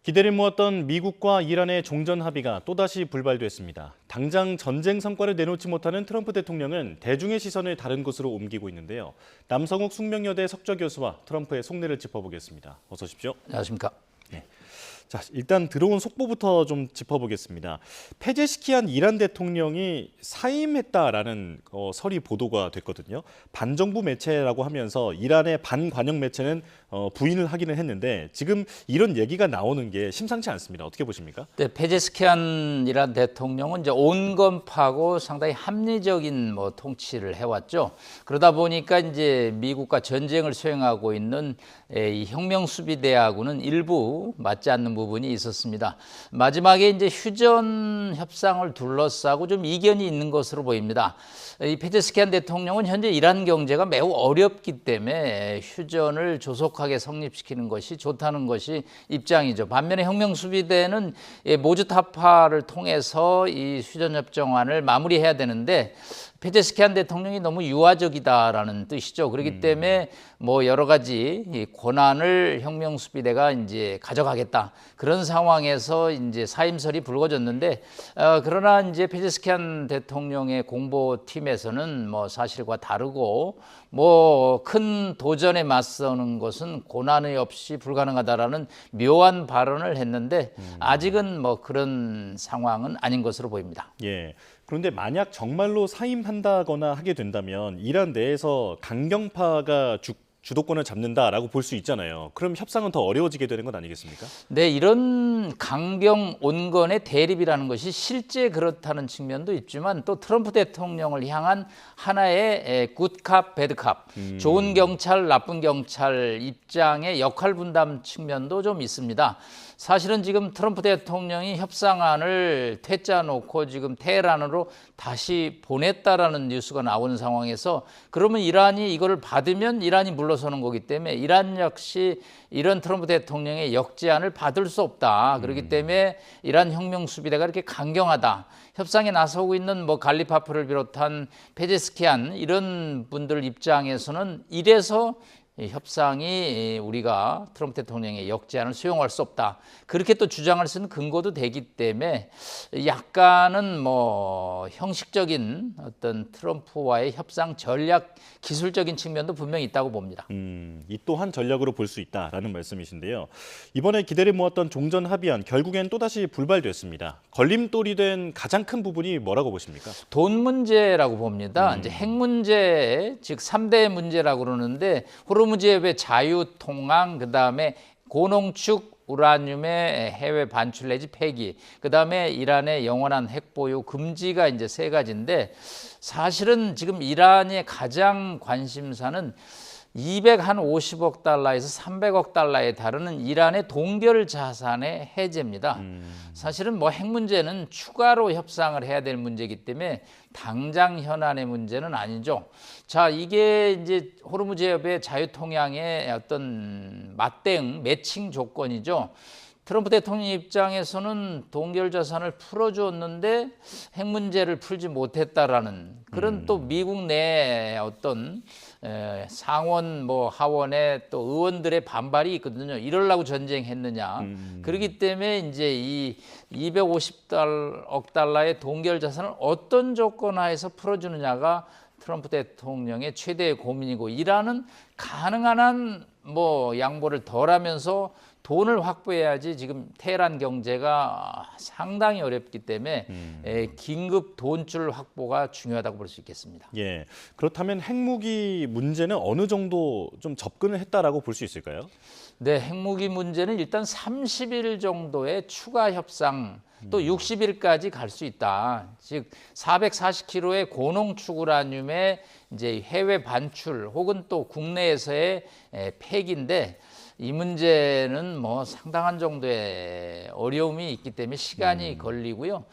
기대를 모았던 미국과 이란의 종전 합의가 또다시 불발됐습니다. 당장 전쟁 성과를 내놓지 못하는 트럼프 대통령은 대중의 시선을 다른 곳으로 옮기고 있는데요. 남성욱 숙명여대 석좌 교수와 트럼프의 속내를 짚어보겠습니다. 어서 오십시오. 안녕하십니까. 네. 자, 일단 들어온 속보부터 좀 짚어보겠습니다. 페제시키안 이란 대통령이 사임했다라는 설이 보도가 됐거든요. 반정부 매체라고 하면서 이란의 반관영 매체는 부인을 하기는 했는데 지금 이런 얘기가 나오는 게 심상치 않습니다. 어떻게 보십니까? 네, 페제스키안 이란 대통령은 이제 온건파고 상당히 합리적인 통치를 해왔죠. 그러다 보니까 이제 미국과 전쟁을 수행하고 있는 이 혁명수비대하고는 일부 맞지 않는 부분이 있었습니다. 마지막에 이제 휴전 협상을 둘러싸고 좀 이견이 있는 것으로 보입니다. 이 페제스키안 대통령은 현재 이란 경제가 매우 어렵기 때문에 휴전을 조속하게 성립시키는 것이 좋다는 것이 입장이죠. 반면에 혁명수비대는 모주 타파를 통해서 이 휴전협정안을 마무리해야 되는데 페제스키안 대통령이 너무 유화적이다라는 뜻이죠. 그렇기 때문에 여러 가지 권한을 혁명수비대가 이제 가져가겠다. 그런 상황에서 이제 사임설이 불거졌는데 그러나 이제 페제스키안 대통령의 공보팀에서는 사실과 다르고 큰 도전에 맞서는 것은 고난의 없이 불가능하다라는 묘한 발언을 했는데 아직은 그런 상황은 아닌 것으로 보입니다. 예. 그런데 만약 정말로 사임한다거나 하게 된다면 이란 내에서 강경파가 주도권을 잡는다라고 볼 수 있잖아요. 그럼 협상은 더 어려워지게 되는 건 아니겠습니까? 네, 이런 강경 온건의 대립이라는 것이 실제 그렇다는 측면도 있지만 또 트럼프 대통령을 향한 하나의 굿캅, 배드캅, 좋은 경찰, 나쁜 경찰 입장의 역할 분담 측면도 좀 있습니다. 사실은 지금 트럼프 대통령이 협상안을 퇴짜 놓고 지금 테헤란으로 다시 보냈다라는 뉴스가 나오는 상황에서 그러면 이란이 이거를 받으면 이란이 물러서는 거기 때문에 이란 역시 이런 트럼프 대통령의 역제안을 받을 수 없다. 그렇기 때문에 이란 혁명수비대가 이렇게 강경하다. 협상에 나서고 있는 갈리파프를 비롯한 페제스키안 이런 분들 입장에서는 이래서 협상이 우리가 트럼프 대통령의 역제안을 수용할 수 없다. 그렇게 또 주장할 수 있는 근거도 되기 때문에 약간은 형식적인 어떤 트럼프와의 협상 전략 기술적인 측면도 분명히 있다고 봅니다. 이 또한 전략으로 볼 수 있다라는 말씀이신데요. 이번에 기대를 모았던 종전 합의안 결국엔 또다시 불발됐습니다. 걸림돌이 된 가장 큰 부분이 뭐라고 보십니까? 돈 문제라고 봅니다. 이제 핵 문제, 즉 3대 문제라고 그러는데 호르무즈해협의 자유 통항, 그다음에 고농축 우라늄의 해외 반출 내지 폐기, 그다음에 이란의 영원한 핵 보유 금지가 이제 세 가지인데 사실은 지금 이란의 가장 관심사는 250억 달러에서 300억 달러에 다루는 이란의 동결 자산의 해제입니다. 사실은 핵 문제는 추가로 협상을 해야 될 문제이기 때문에 당장 현안의 문제는 아니죠. 자, 이게 이제 호르무즈해협의 자유통항의 어떤 맞대응, 매칭 조건이죠. 트럼프 대통령 입장에서는 동결 자산을 풀어주었는데 핵 문제를 풀지 못했다라는 그런 또 미국 내 어떤 상원 하원의 또 의원들의 반발이 있거든요. 이러려고 전쟁했느냐. 그렇기 때문에 이제 이 250억 달러의 동결 자산을 어떤 조건 하에서 풀어주느냐가 트럼프 대통령의 최대의 고민이고 이란은 가능한 한 양보를 덜하면서 돈을 확보해야지 지금 테헤란 경제가 상당히 어렵기 때문에 긴급 돈줄 확보가 중요하다고 볼 수 있겠습니다. 예, 그렇다면 핵무기 문제는 어느 정도 좀 접근을 했다라고 볼 수 있을까요? 네, 핵무기 문제는 일단 30일 정도의 추가 협상 또 60일까지 갈 수 있다. 즉 440kg의 고농축 우라늄의 이제 해외 반출 혹은 또 국내에서의 폐기인데 이 문제는 상당한 정도의 어려움이 있기 때문에 시간이 걸리고요.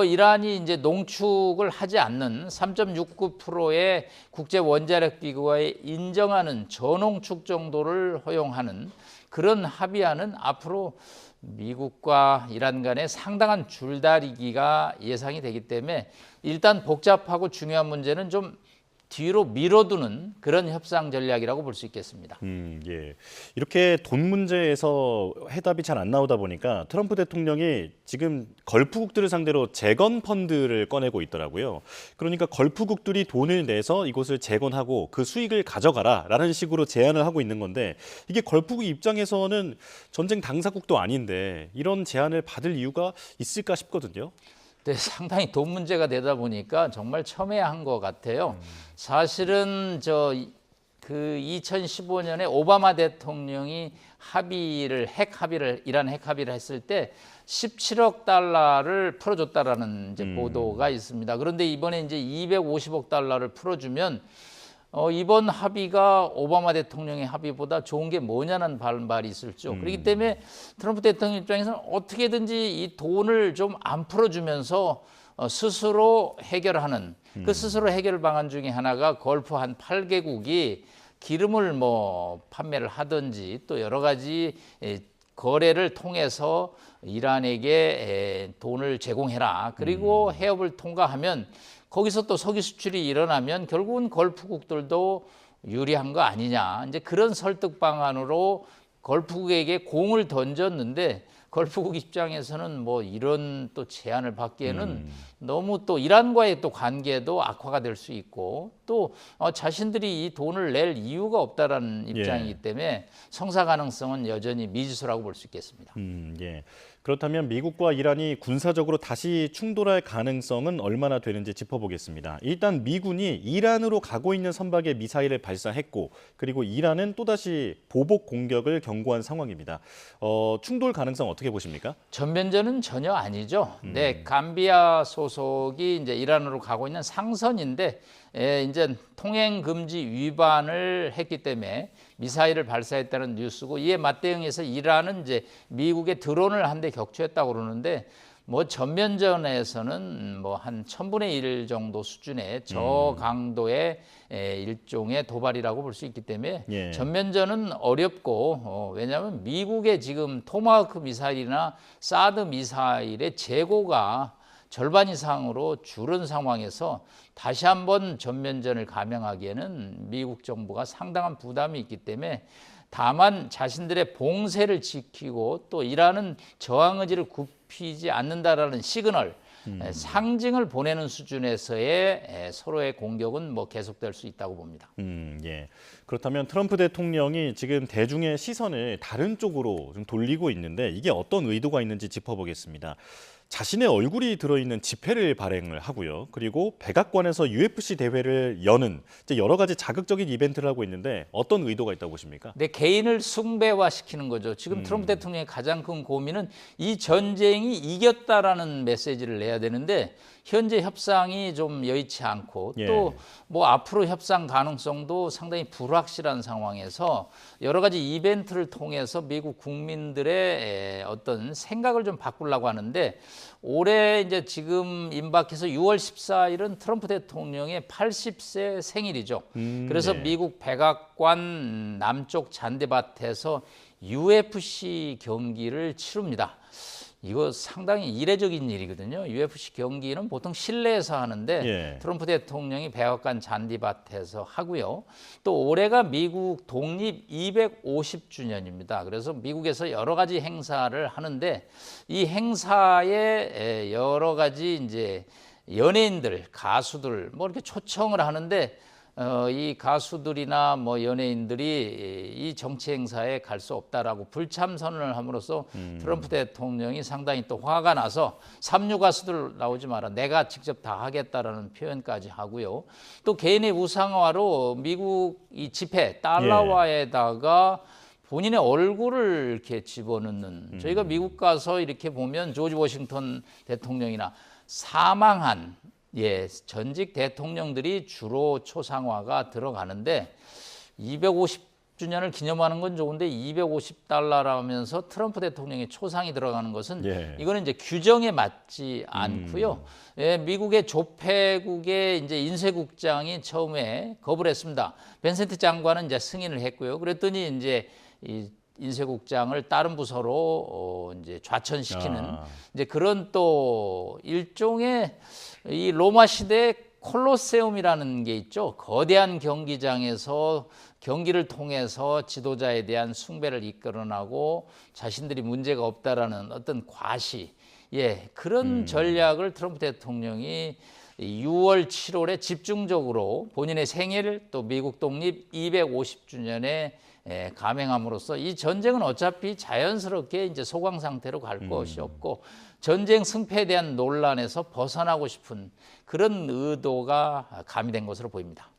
이란이 이제 농축을 하지 않는 3.69%의 국제 원자력 기구가 인정하는 저농축 정도를 허용하는 그런 합의안은 앞으로 미국과 이란 간의 상당한 줄다리기가 예상이 되기 때문에 일단 복잡하고 중요한 문제는 좀 뒤로 밀어두는 그런 협상 전략이라고 볼 수 있겠습니다. 예. 이렇게 돈 문제에서 해답이 잘 안 나오다 보니까 트럼프 대통령이 지금 걸프국들을 상대로 재건 펀드를 꺼내고 있더라고요. 그러니까 걸프국들이 돈을 내서 이곳을 재건하고 그 수익을 가져가라라는 식으로 제안을 하고 있는 건데 이게 걸프국 입장에서는 전쟁 당사국도 아닌데 이런 제안을 받을 이유가 있을까 싶거든요. 네, 상당히 돈 문제가 되다 보니까 정말 첨예한 것 같아요. 사실은 그 2015년에 오바마 대통령이 이란 핵 합의를 했을 때 17억 달러를 풀어줬다라는 이제 보도가 있습니다. 그런데 이번에 이제 250억 달러를 풀어주면 이번 합의가 오바마 대통령의 합의보다 좋은 게 뭐냐는 반발이 있을죠. 그렇기 때문에 트럼프 대통령 입장에서는 어떻게든지 이 돈을 좀 안 풀어주면서 스스로 해결하는 그 스스로 해결 방안 중에 하나가 걸프 한 8개국이 기름을 뭐 판매를 하든지 또 여러 가지 거래를 통해서 이란에게 돈을 제공해라. 그리고 해협을 통과하면 거기서 또 석유 수출이 일어나면 결국은 걸프국들도 유리한 거 아니냐. 이제 그런 설득 방안으로 걸프국에게 공을 던졌는데 걸프국 입장에서는 뭐 이런 또 제안을 받기에는 너무 또 이란과의 또 관계도 악화가 될 수 있고 또 자신들이 이 돈을 낼 이유가 없다라는 입장이기 때문에 성사 가능성은 여전히 미지수라고 볼 수 있겠습니다. 예. 그렇다면 미국과 이란이 군사적으로 다시 충돌할 가능성은 얼마나 되는지 짚어보겠습니다. 일단 미군이 이란으로 가고 있는 선박에 미사일을 발사했고 그리고 이란은 또다시 보복 공격을 경고한 상황입니다. 충돌 가능성 어떻게 보십니까? 전면전은 전혀 아니죠. 네, 감비아 소속이 이제 이란으로 가고 있는 상선인데 이제 통행 금지 위반을 했기 때문에 미사일을 발사했다는 뉴스고 이에 맞대응해서 이란은 이제 미국의 드론을 한 대 격추했다고 그러는데 뭐 전면전에서는 뭐 한 1000분의 1 정도 수준의 저강도의 일종의 도발이라고 볼 수 있기 때문에 전면전은 어렵고 왜냐하면 미국의 지금 토마호크 미사일이나 사드 미사일의 재고가 절반 이상으로 줄은 상황에서 다시 한번 전면전을 감행하기에는 미국 정부가 상당한 부담이 있기 때문에 다만 자신들의 봉쇄를 지키고 또 이란은 저항 의지를 굽히지 않는다라는 시그널, 상징을 보내는 수준에서의 서로의 공격은 뭐 계속될 수 있다고 봅니다. 예. 그렇다면 트럼프 대통령이 지금 대중의 시선을 다른 쪽으로 좀 돌리고 있는데 이게 어떤 의도가 있는지 짚어보겠습니다. 자신의 얼굴이 들어있는 지폐를 발행을 하고요. 그리고 백악관에서 UFC 대회를 여는 여러 가지 자극적인 이벤트를 하고 있는데 어떤 의도가 있다고 보십니까? 내 개인을 숭배화시키는 거죠. 지금 트럼프 대통령의 가장 큰 고민은 이 전쟁이 이겼다라는 메시지를 내야 되는데 현재 협상이 좀 여의치 않고 또 뭐 앞으로 협상 가능성도 상당히 불확실한 상황에서 여러 가지 이벤트를 통해서 미국 국민들의 어떤 생각을 좀 바꾸려고 하는데 올해 이제 지금 임박해서 6월 14일은 트럼프 대통령의 80세 생일이죠. 그래서 미국 백악관 남쪽 잔디밭에서 UFC 경기를 치릅니다. 이거 상당히 이례적인 일이거든요. UFC 경기는 보통 실내에서 하는데 트럼프 대통령이 백악관 잔디밭에서 하고요. 또 올해가 미국 독립 250주년입니다. 그래서 미국에서 여러 가지 행사를 하는데 이 행사에 여러 가지 이제 연예인들, 가수들 뭐 이렇게 초청을 하는데 이 가수들이나 뭐 연예인들이 이 정치 행사에 갈 수 없다라고 불참선언을 함으로써 트럼프 대통령이 상당히 또 화가 나서 삼류 가수들 나오지 마라, 내가 직접 다 하겠다라는 표현까지 하고요. 또 개인의 우상화로 미국 이 지폐 달러화에다가 본인의 얼굴을 이렇게 집어넣는, 저희가 미국 가서 이렇게 보면 조지 워싱턴 대통령이나 사망한 전직 대통령들이 주로 초상화가 들어가는데 250주년을 기념하는 건 좋은데 $250라면서 트럼프 대통령의 초상이 들어가는 것은 이거는 이제 규정에 맞지 않고요. 미국의 조폐국의 이제 인쇄국장이 처음에 거부를 했습니다. 벤센트 장관은 이제 승인을 했고요. 그랬더니 이제 이 인쇄국장을 다른 부서로 이제 좌천시키는 이제 그런 또 일종의 이 로마 시대 콜로세움이라는 게 있죠. 거대한 경기장에서 경기를 통해서 지도자에 대한 숭배를 이끌어나고 자신들이 문제가 없다라는 어떤 과시, 그런 전략을 트럼프 대통령이 6월, 7월에 집중적으로 본인의 생일 또 미국 독립 250주년에 감행함으로써 이 전쟁은 어차피 자연스럽게 이제 소강 상태로 갈 것이 없고 전쟁 승패에 대한 논란에서 벗어나고 싶은 그런 의도가 가미된 것으로 보입니다.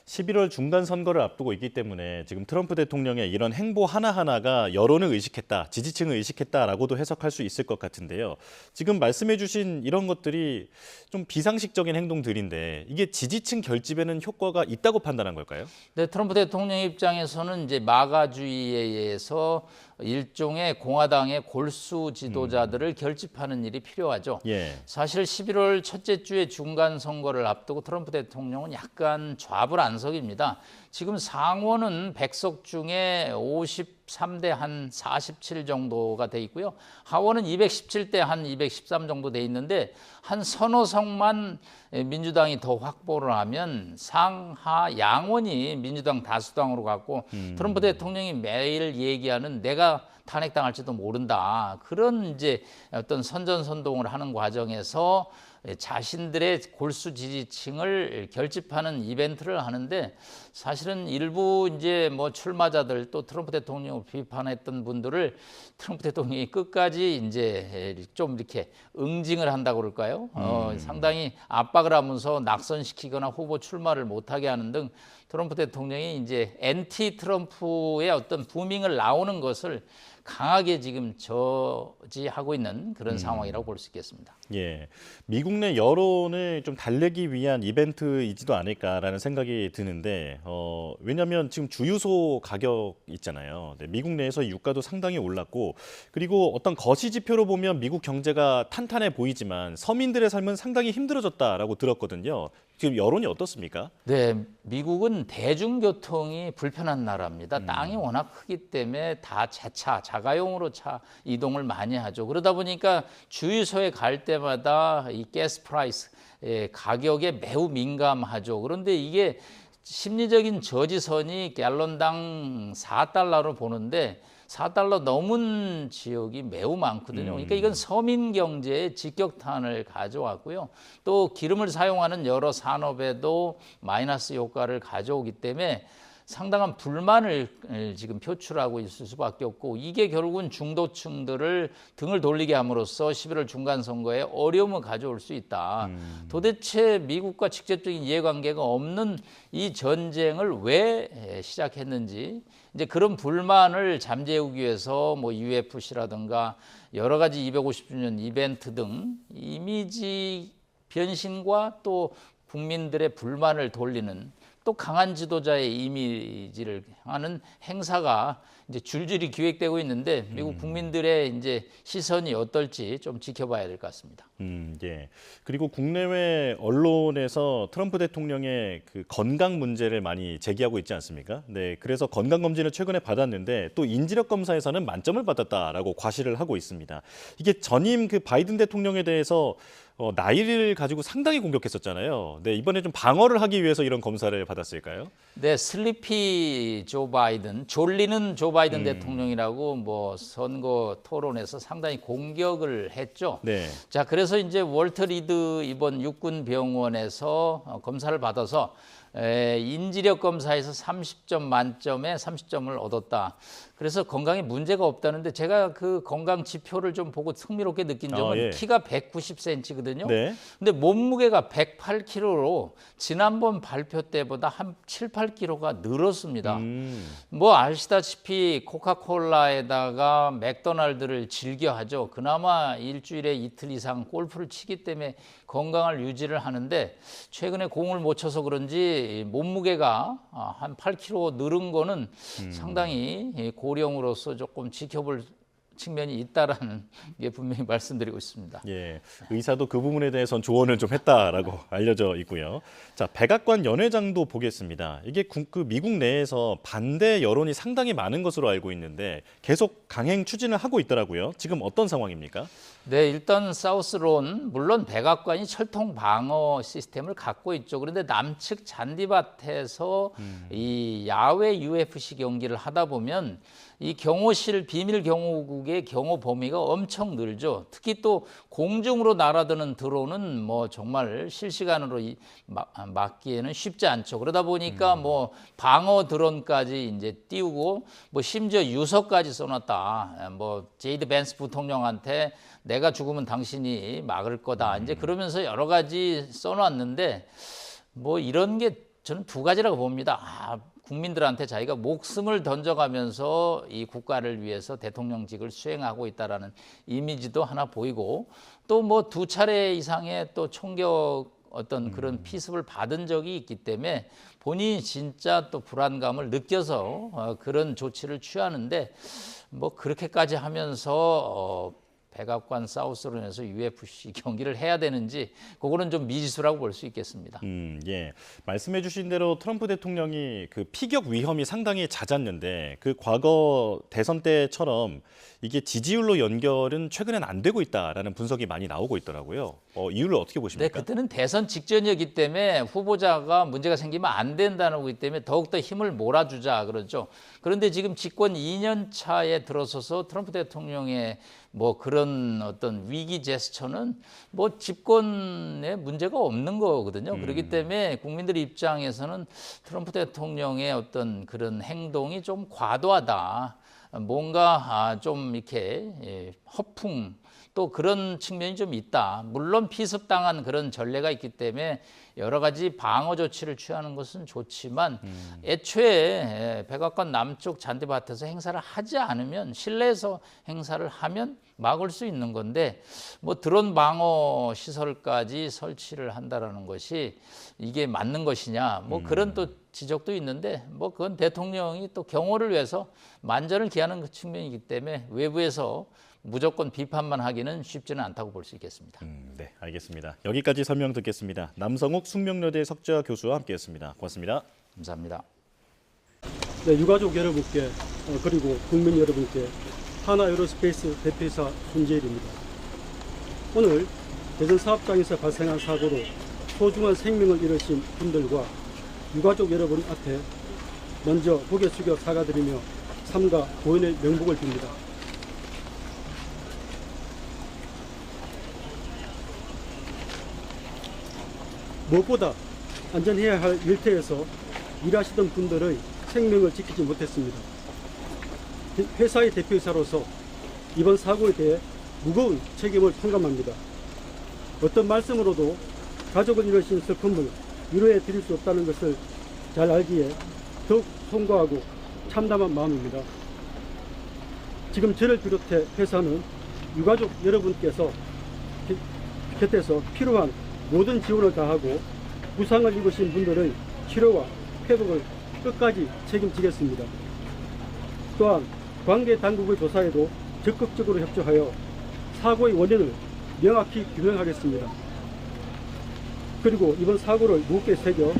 11월 중간 선거를 앞두고 있기 때문에 지금 트럼프 대통령의 이런 행보 하나하나가 여론을 의식했다, 지지층을 의식했다라고도 해석할 수 있을 것 같은데요. 지금 말씀해 주신 이런 것들이 좀 비상식적인 행동들인데 이게 지지층 결집에는 효과가 있다고 판단한 걸까요? 네, 트럼프 대통령 입장에서는 이제 마가주의에 의해서 일종의 공화당의 골수 지도자들을 결집하는 일이 필요하죠. 사실 11월 첫째 주에 중간 선거를 앞두고 트럼프 대통령은 약간 좌불안석입니다. 지금 상원은 100석 중에 53대 한 47 정도가 돼 있고요. 하원은 217대 한 213 정도 돼 있는데 한 서너 석만 민주당이 더 확보를 하면 상하 양원이 민주당 다수당으로 갔고 트럼프 대통령이 매일 얘기하는 내가 탄핵당할지도 모른다. 그런 이제 어떤 선전선동을 하는 과정에서 자신들의 골수 지지층을 결집하는 이벤트를 하는데 사실은 일부 이제 뭐 출마자들 또 트럼프 대통령을 비판했던 분들을 트럼프 대통령이 끝까지 이제 좀 이렇게 응징을 한다고 그럴까요? 상당히 압박을 하면서 낙선시키거나 후보 출마를 못하게 하는 등 트럼프 대통령이 이제 엔티 트럼프의 어떤 부밍을 나오는 것을 강하게 지금 저지하고 있는 그런 상황이라고 볼 수 있겠습니다. 미국 내 여론을 좀 달래기 위한 이벤트이지도 않을까라는 생각이 드는데 왜냐하면 지금 주유소 가격 있잖아요. 미국 내에서 유가도 상당히 올랐고 그리고 어떤 거시 지표로 보면 미국 경제가 탄탄해 보이지만 서민들의 삶은 상당히 힘들어졌다라고 들었거든요. 지금 여론이 어떻습니까? 네, 미국은 대중교통이 불편한 나라입니다. 땅이 워낙 크기 때문에 다 자가용으로 차 이동을 많이 하죠. 그러다 보니까 주유소에 갈 때마다 이 가스 프라이스 가격에 매우 민감하죠. 그런데 이게 심리적인 저지선이 갤런당 4달러로 보는데 4달러 넘은 지역이 매우 많거든요. 그러니까 이건 서민 경제에 직격탄을 가져왔고요. 또 기름을 사용하는 여러 산업에도 마이너스 효과를 가져오기 때문에 상당한 불만을 지금 표출하고 있을 수밖에 없고 이게 결국은 중도층들을 등을 돌리게 함으로써 11월 중간 선거에 어려움을 가져올 수 있다. 도대체 미국과 직접적인 이해관계가 없는 이 전쟁을 왜 시작했는지 이제 그런 불만을 잠재우기 위해서 뭐 UFC라든가 여러 가지 250주년 이벤트 등 이미지 변신과 또 국민들의 불만을 돌리는 또 강한 지도자의 이미지를 하는 행사가 이제 줄줄이 기획되고 있는데 미국 국민들의 이제 시선이 어떨지 좀 지켜봐야 될 것 같습니다. 그리고 국내외 언론에서 트럼프 대통령의 그 건강 문제를 많이 제기하고 있지 않습니까? 그래서 건강 검진을 최근에 받았는데 또 인지력 검사에서는 만점을 받았다라고 과시를 하고 있습니다. 이게 전임 그 바이든 대통령에 대해서 나이를 가지고 상당히 공격했었잖아요. 이번에 좀 방어를 하기 위해서 이런 검사를 받았을까요? 네, 슬리피 조 바이든, 졸리는 조 바이든 대통령이라고 뭐 선거 토론에서 상당히 공격을 했죠. 자, 그래서 이제 월터 리드 이번 육군 병원에서 검사를 받아서 인지력 검사에서 30점 만점에 30점을 얻었다. 그래서 건강에 문제가 없다는데 제가 그 건강 지표를 좀 보고 흥미롭게 느낀 점은 키가 190cm거든요. 근데 몸무게가 108kg로 지난번 발표 때보다 한 7, 8kg가 늘었습니다. 뭐 아시다시피 코카콜라에다가 맥도날드를 즐겨 하죠. 그나마 일주일에 이틀 이상 골프를 치기 때문에 건강을 유지를 하는데 최근에 공을 못 쳐서 그런지 몸무게가 한 8kg 늘은 거는 상당히 고령으로서 조금 지켜볼 측면이 있다라는 게 분명히 말씀드리고 있습니다. 예, 의사도 그 부분에 대해선 조언을 좀 했다라고 알려져 있고요. 자, 백악관 연회장도 보겠습니다. 이게 그 미국 내에서 반대 여론이 상당히 많은 것으로 알고 있는데 계속 강행 추진을 하고 있더라고요. 지금 어떤 상황입니까? 네, 일단 사우스론 물론 백악관이 철통 방어 시스템을 갖고 있죠. 그런데 남측 잔디밭에서 이 야외 UFC 경기를 하다 보면 이 경호실 비밀 경호국의 경호 범위가 엄청 늘죠. 특히 또 공중으로 날아드는 드론은 뭐 정말 실시간으로 막기에는 쉽지 않죠. 그러다 보니까 뭐 방어 드론까지 이제 띄우고 뭐 심지어 유서까지 써놨다. 뭐 제이드 벤스 부통령한테 내가 죽으면 당신이 막을 거다. 이제 그러면서 여러 가지 써놨는데 뭐 이런 게 저는 두 가지라고 봅니다. 국민들한테 자기가 목숨을 던져가면서 이 국가를 위해서 대통령직을 수행하고 있다라는 이미지도 하나 보이고 또 뭐 두 차례 이상의 또 총격 어떤 그런 피습을 받은 적이 있기 때문에 본인이 진짜 또 불안감을 느껴서 그런 조치를 취하는데 뭐 그렇게까지 하면서 백악관 사우스론에서 UFC 경기를 해야 되는지 그거는 좀 미지수라고 볼 수 있겠습니다. 예. 말씀해 주신 대로 트럼프 대통령이 그 피격 위험이 상당히 잦았는데 그 과거 대선 때처럼 이게 지지율로 연결은 최근엔 안 되고 있다라는 분석이 많이 나오고 있더라고요. 이유를 어떻게 네, 보십니까? 그때는 대선 직전이었기 때문에 후보자가 문제가 생기면 안 된다는 거기 때문에 더욱더 힘을 몰아주자 그러죠. 그런데 지금 집권 2년 차에 들어서서 트럼프 대통령의 뭐 그런 어떤 위기 제스처는 뭐 집권에 문제가 없는 거거든요. 그렇기 때문에 국민들 입장에서는 트럼프 대통령의 어떤 그런 행동이 좀 과도하다. 뭔가 좀 이렇게 허풍 또 그런 측면이 좀 있다. 물론 피습당한 그런 전례가 있기 때문에 여러 가지 방어 조치를 취하는 것은 좋지만 애초에 백악관 남쪽 잔디밭에서 행사를 하지 않으면 실내에서 행사를 하면 막을 수 있는 건데 뭐 드론 방어 시설까지 설치를 한다라는 것이 이게 맞는 것이냐 뭐 그런 또 지적도 있는데 뭐 그건 대통령이 또 경호를 위해서 만전을 기하는 그 측면이기 때문에 외부에서 무조건 비판만 하기는 쉽지는 않다고 볼 수 있겠습니다. 네, 알겠습니다. 여기까지 설명 듣겠습니다. 남성욱 숙명여대 석좌 교수와 함께했습니다. 고맙습니다. 감사합니다. 네, 유가족 여러분께 그리고 국민 여러분께 하나에어로스페이스 대표이사 손재일입니다. 오늘 대전 사업장에서 발생한 사고로 소중한 생명을 잃으신 분들과 유가족 여러분 앞에 먼저 고개 숙여 사과드리며 삼가 고인의 명복을 빕니다. 무엇보다 안전해야 할 일터에서 일하시던 분들의 생명을 지키지 못했습니다. 회사의 대표이사로서 이번 사고에 대해 무거운 책임을 통감합니다. 어떤 말씀으로도 가족을 잃으신 슬픔을 위로해 드릴 수 없다는 것을 잘 알기에 더욱 송구하고 참담한 마음입니다. 지금 저를 비롯해 회사는 유가족 여러분께서 곁에서 필요한 모든 지원을 다하고 부상을 입으신 분들의 치료와 회복을 끝까지 책임지겠습니다. 또한 관계 당국의 조사에도 적극적으로 협조하여 사고의 원인을 명확히 규명하겠습니다. 그리고 이번 사고를 무겁게 새겨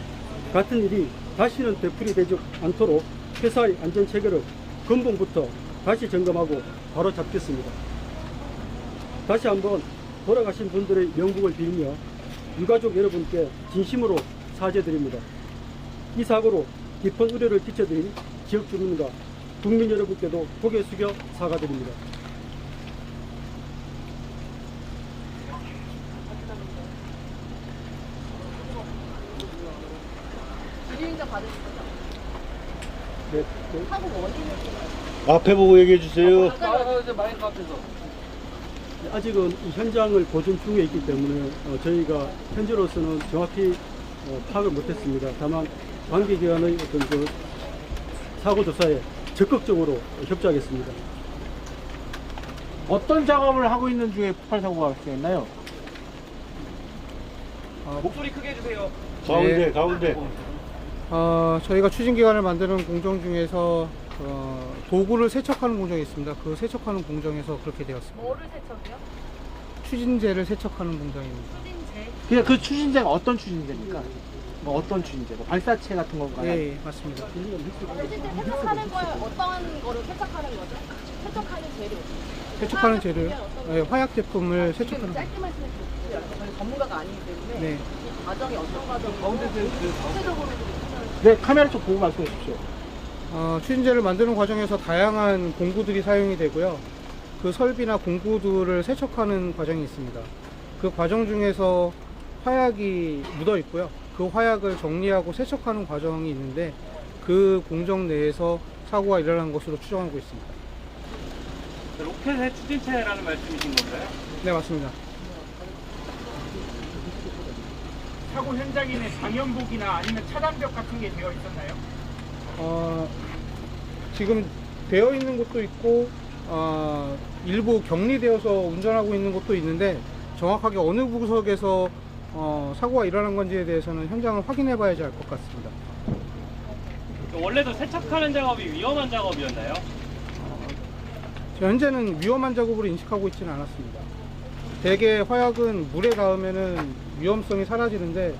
같은 일이 다시는 되풀이되지 않도록 회사의 안전체계를 근본부터 다시 점검하고 바로잡겠습니다. 다시 한번 돌아가신 분들의 명복을 빌며 유가족 여러분께 진심으로 사죄드립니다. 이 사고로 깊은 우려를 끼쳐드린 지역 주민과 국민 여러분께도 고개 숙여 사과드립니다. 비리인자 받으신 거죠? 네, 사고 원인을 앞에 보고 얘기해 주세요. 아직은 이 현장을 보존 중에 있기 때문에 저희가 현재로서는 정확히 파악을 못했습니다. 다만 관계기관의 어떤 그 사고 조사에 적극적으로 협조하겠습니다. 어떤 작업을 하고 있는 중에 폭발 사고가 발생했나요? 목소리 크게 해주세요. 가운데, 가운데. 저희가 추진기관을 만드는 공정 중에서 도구를 세척하는 공정이 있습니다. 그 세척하는 공정에서 그렇게 되었습니다. 뭐를 세척이요? 추진제를 세척하는 공정입니다. 추진제. 그냥 그 추진제가 어떤 추진제입니까? 뭐 어떤 추진제? 뭐 발사체 같은 건가요? 예, 예, 맞습니다. 추진제 세척하는 거에 어떤 거를 세척하는 거죠? 세척하는 재료. 세척하는 재료요? 예, 화약 제품을 지금 세척하는 짧게 말씀해 주세요. 저희 전문가가 아니기 때문에 네. 이 과정이 어떤 과정인지 구체적으로 네, 카메라 쪽 보고 말씀해 주십시오. 추진제를 만드는 과정에서 다양한 공구들이 사용이 되고요. 그 설비나 공구들을 세척하는 과정이 있습니다. 그 과정 중에서 화약이 묻어 있고요. 그 화약을 정리하고 세척하는 과정이 있는데 그 공정 내에서 사고가 일어난 것으로 추정하고 있습니다. 로켓의 추진체라는 말씀이신 건가요? 네, 맞습니다. 사고 현장에는 방염복이나 아니면 차단벽 같은 게 되어 있었나요? 지금 되어 있는 곳도 있고 일부 격리되어서 운전하고 있는 곳도 있는데 정확하게 어느 구석에서 사고가 일어난 건지에 대해서는 현장을 확인해 봐야지 알 것 같습니다. 원래도 세척하는 작업이 위험한 작업이었나요? 현재는 위험한 작업으로 인식하고 있지는 않았습니다. 대개 화약은 물에 닿으면은 위험성이 사라지는데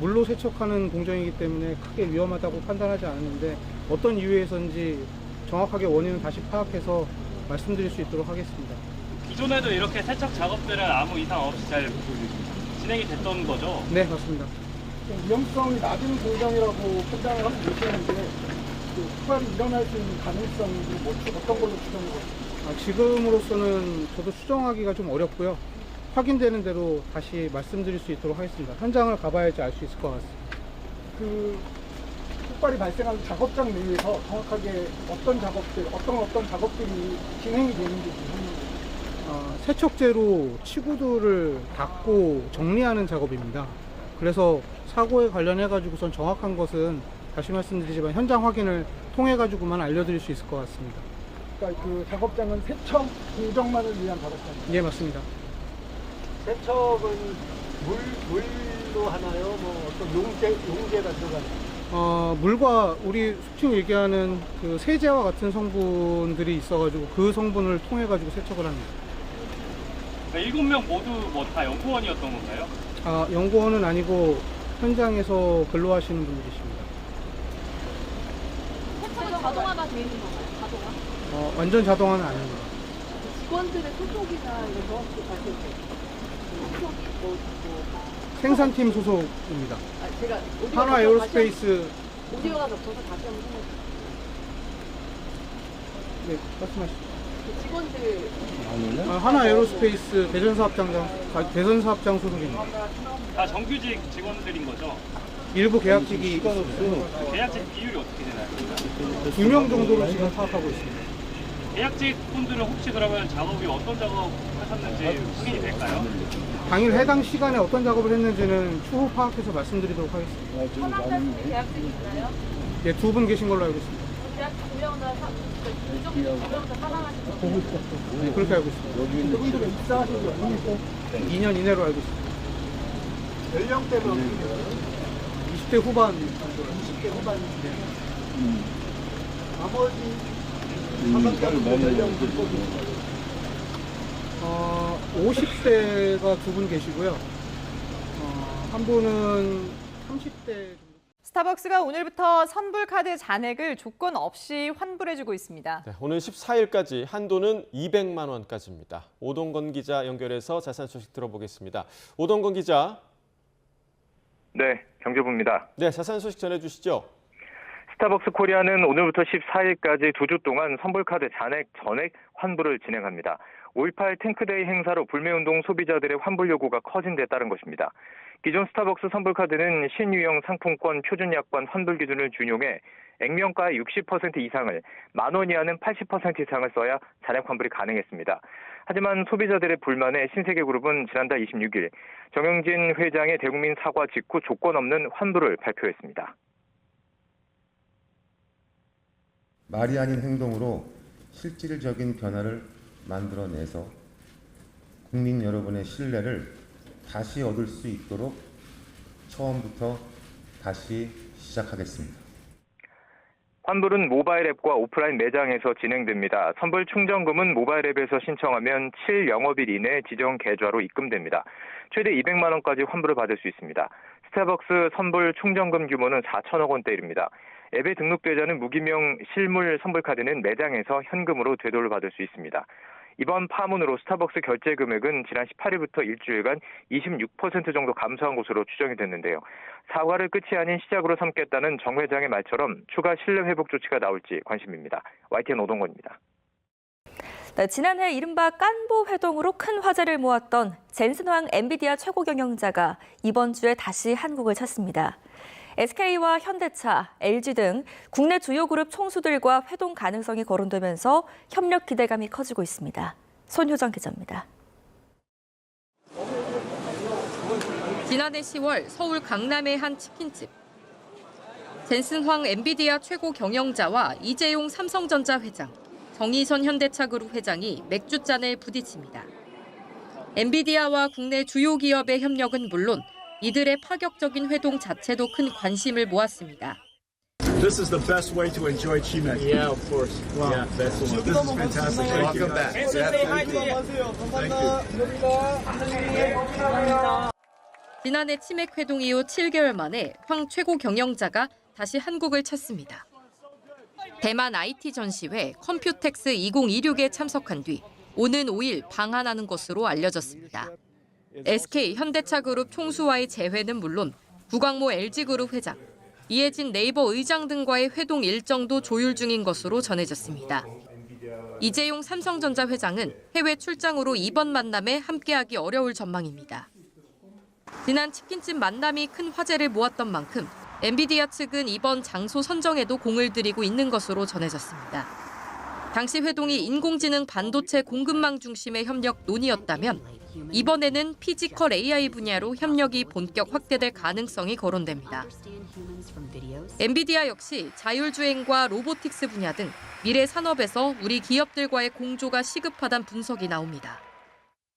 물로 세척하는 공정이기 때문에 크게 위험하다고 판단하지 않았는데 어떤 이유에서인지 정확하게 원인을 다시 파악해서 말씀드릴 수 있도록 하겠습니다. 기존에도 이렇게 세척 작업들은 아무 이상 없이 잘 진행이 됐던 거죠? 네, 맞습니다. 위험성이 낮은 공정이라고 판단을 하고 계시는데 폭발이 일어날 수 있는 가능성이 어떤 걸로 추정해요? 지금으로서는 저도 추정하기가 좀 어렵고요. 확인되는 대로 다시 말씀드릴 수 있도록 하겠습니다. 현장을 가봐야지 알 수 있을 것 같습니다. 그 폭발이 발생한 작업장 내에서 정확하게 어떤 작업들, 어떤 작업들이 진행이 되는지 세척제로 치구들을 닦고 정리하는 작업입니다. 그래서 사고에 관련해 가지고선 정확한 것은 다시 말씀드리지만 현장 확인을 통해 가지고만 알려드릴 수 있을 것 같습니다. 그러니까 그 작업장은 세척 공정만을 위한 작업장입니다. 예, 맞습니다. 세척은 물로 하나요? 뭐 어떤 용제가 들어가나요? 물과 우리 속칭 얘기하는 그 세제와 같은 성분들이 있어가지고 그 성분을 통해 가지고 세척을 합니다. 7명 모두 뭐 다 연구원이었던 건가요? 연구원은 아니고 현장에서 근로하시는 분들이십니다. 세척은 자동화가 되어 있는 건가요? 자동화? 완전 자동화는 아닙니다. 직원들의 소속이나 이런 정확히 밝혀주세요. 소속이 생산팀 소속입니다. 제가 한화 에어로스페이스. 오디오가 겹쳐서 다시 한번 설명해 주세요. 네, 말씀하시죠. 그 직원들 한화 에어로스페이스 대전사업장 소속입니다. 다 정규직 직원들인 거죠? 일부 계약직이 계약직 비율이 어떻게 되나요? 2명 정도로 지금 파악하고 있습니다. 계약직 분들은 혹시 그러면 작업이 어떤 작업 하셨는지 확인이 될까요? 당일 해당 시간에 어떤 작업을 했는지는 추후 파악해서 말씀드리도록 하겠습니다. 현황자분이 계약직이 있나요? 예, 2분 계신 걸로 알고 있습니다. 계약직 2명 다 이쪽 2명 다 사망하신 거죠? 네, 그렇게 알고 있습니다. 그분들은 입사하신 지 얼마나 2년 이내로 알고 있습니다. 연령대는 어떻게 돼요? 20대 후반. 20대 후반인데 나머지 사망자분 연령 분포이 50대가 2분 계시고요. 한 분은 30대 정도. 스타벅스가 오늘부터 선불카드 잔액을 조건 없이 환불해주고 있습니다. 네, 오늘 14일까지 한도는 200만 원까지입니다. 오동건 기자 연결해서 자세한 소식 들어보겠습니다. 오동건 기자. 네, 경제부입니다. 네, 자세한 소식 전해주시죠. 스타벅스 코리아는 오늘부터 14일까지 2주 동안 선불카드 잔액 전액 환불을 진행합니다. 5.18 탱크데이 행사로 불매운동 소비자들의 환불 요구가 커진 데 따른 것입니다. 기존 스타벅스 선불카드는 신유형 상품권 표준약관 환불 기준을 준용해 액면가의 60% 이상을, 만 원 이하는 80% 이상을 써야 잔액 환불이 가능했습니다. 하지만 소비자들의 불만에 신세계그룹은 지난달 26일 정영진 회장의 대국민 사과 직후 조건 없는 환불을 발표했습니다. 말이 아닌 행동으로 실질적인 변화를 만들어내서 국민 여러분의 신뢰를 다시 얻을 수 있도록 처음부터 다시 시작하겠습니다. 환불은 모바일 앱과 오프라인 매장에서 진행됩니다. 선불 충전금은 모바일 앱에서 신청하면 7영업일 이내 지정 계좌로 입금됩니다. 최대 200만 원까지 환불을 받을 수 있습니다. 스타벅스 선불 충전금 규모는 4천억 원대입니다. 앱에 등록되지 않은 무기명 실물 선불카드는 매장에서 현금으로 되돌려 받을 수 있습니다. 이번 파문으로 스타벅스 결제 금액은 지난 18일부터 일주일간 26% 정도 감소한 것으로 추정이 됐는데요. 사과를 끝이 아닌 시작으로 삼겠다는 정 회장의 말처럼 추가 신뢰 회복 조치가 나올지 관심입니다. YTN 오동건입니다. 네, 지난해 이른바 깐보 회동으로 큰 화제를 모았던 젠슨 황 엔비디아 최고 경영자가 이번 주에 다시 한국을 찾습니다. SK와 현대차, LG 등 국내 주요 그룹 총수들과 회동 가능성이 거론되면서 협력 기대감이 커지고 있습니다. 손효정 기자입니다. 지난해 10월 서울 강남의 한 치킨집. 젠슨 황 엔비디아 최고 경영자와 이재용 삼성전자 회장, 정의선 현대차그룹 회장이 맥주잔에 부딪힙니다. 엔비디아와 국내 주요 기업의 협력은 물론 이들의 파격적인 회동 자체도 큰 관심을 모았습니다. This is the best way to enjoy Chimek. Yeah, of course. Wow. Yeah, this is fantastic. Welcome back. 지난해 치맥 회동 이후 7개월 만에 황 최고 경영자가 다시 한국을 찾습니다. 대만 IT 전시회 컴퓨텍스 2026에 참석한 뒤 오는 5일 방한하는 것으로 알려졌습니다. SK 현대차그룹 총수와의 재회는 물론 구광모 LG그룹 회장, 이해진 네이버 의장 등과의 회동 일정도 조율 중인 것으로 전해졌습니다. 이재용 삼성전자 회장은 해외 출장으로 이번 만남에 함께하기 어려울 전망입니다. 지난 치킨집 만남이 큰 화제를 모았던 만큼 엔비디아 측은 이번 장소 선정에도 공을 들이고 있는 것으로 전해졌습니다. 당시 회동이 인공지능 반도체 공급망 중심의 협력 논의였다면 이번에는 피지컬 AI 분야로 협력이 본격 확대될 가능성이 거론됩니다. 엔비디아 역시 자율주행과 로보틱스 분야 등 미래 산업에서 우리 기업들과의 공조가 시급하다는 분석이 나옵니다.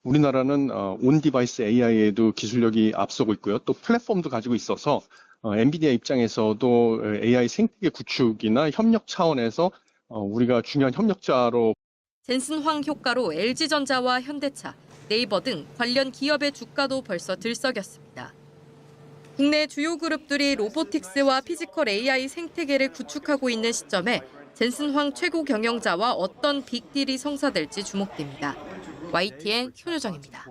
우리나라는 온디바이스 AI에도 기술력이 앞서고 있고요. 또 플랫폼도 가지고 있어서 엔비디아 입장에서도 AI 생태계 구축이나 협력 차원에서 우리가 중요한 협력자로 젠슨 황 효과로 LG전자와 현대차, 네이버 등 관련 기업의 주가도 벌써 들썩였습니다. 국내 주요 그룹들이 로보틱스와 피지컬 AI 생태계를 구축하고 있는 시점에 젠슨 황 최고 경영자와 어떤 빅딜이 성사될지 주목됩니다. YTN 손효정입니다.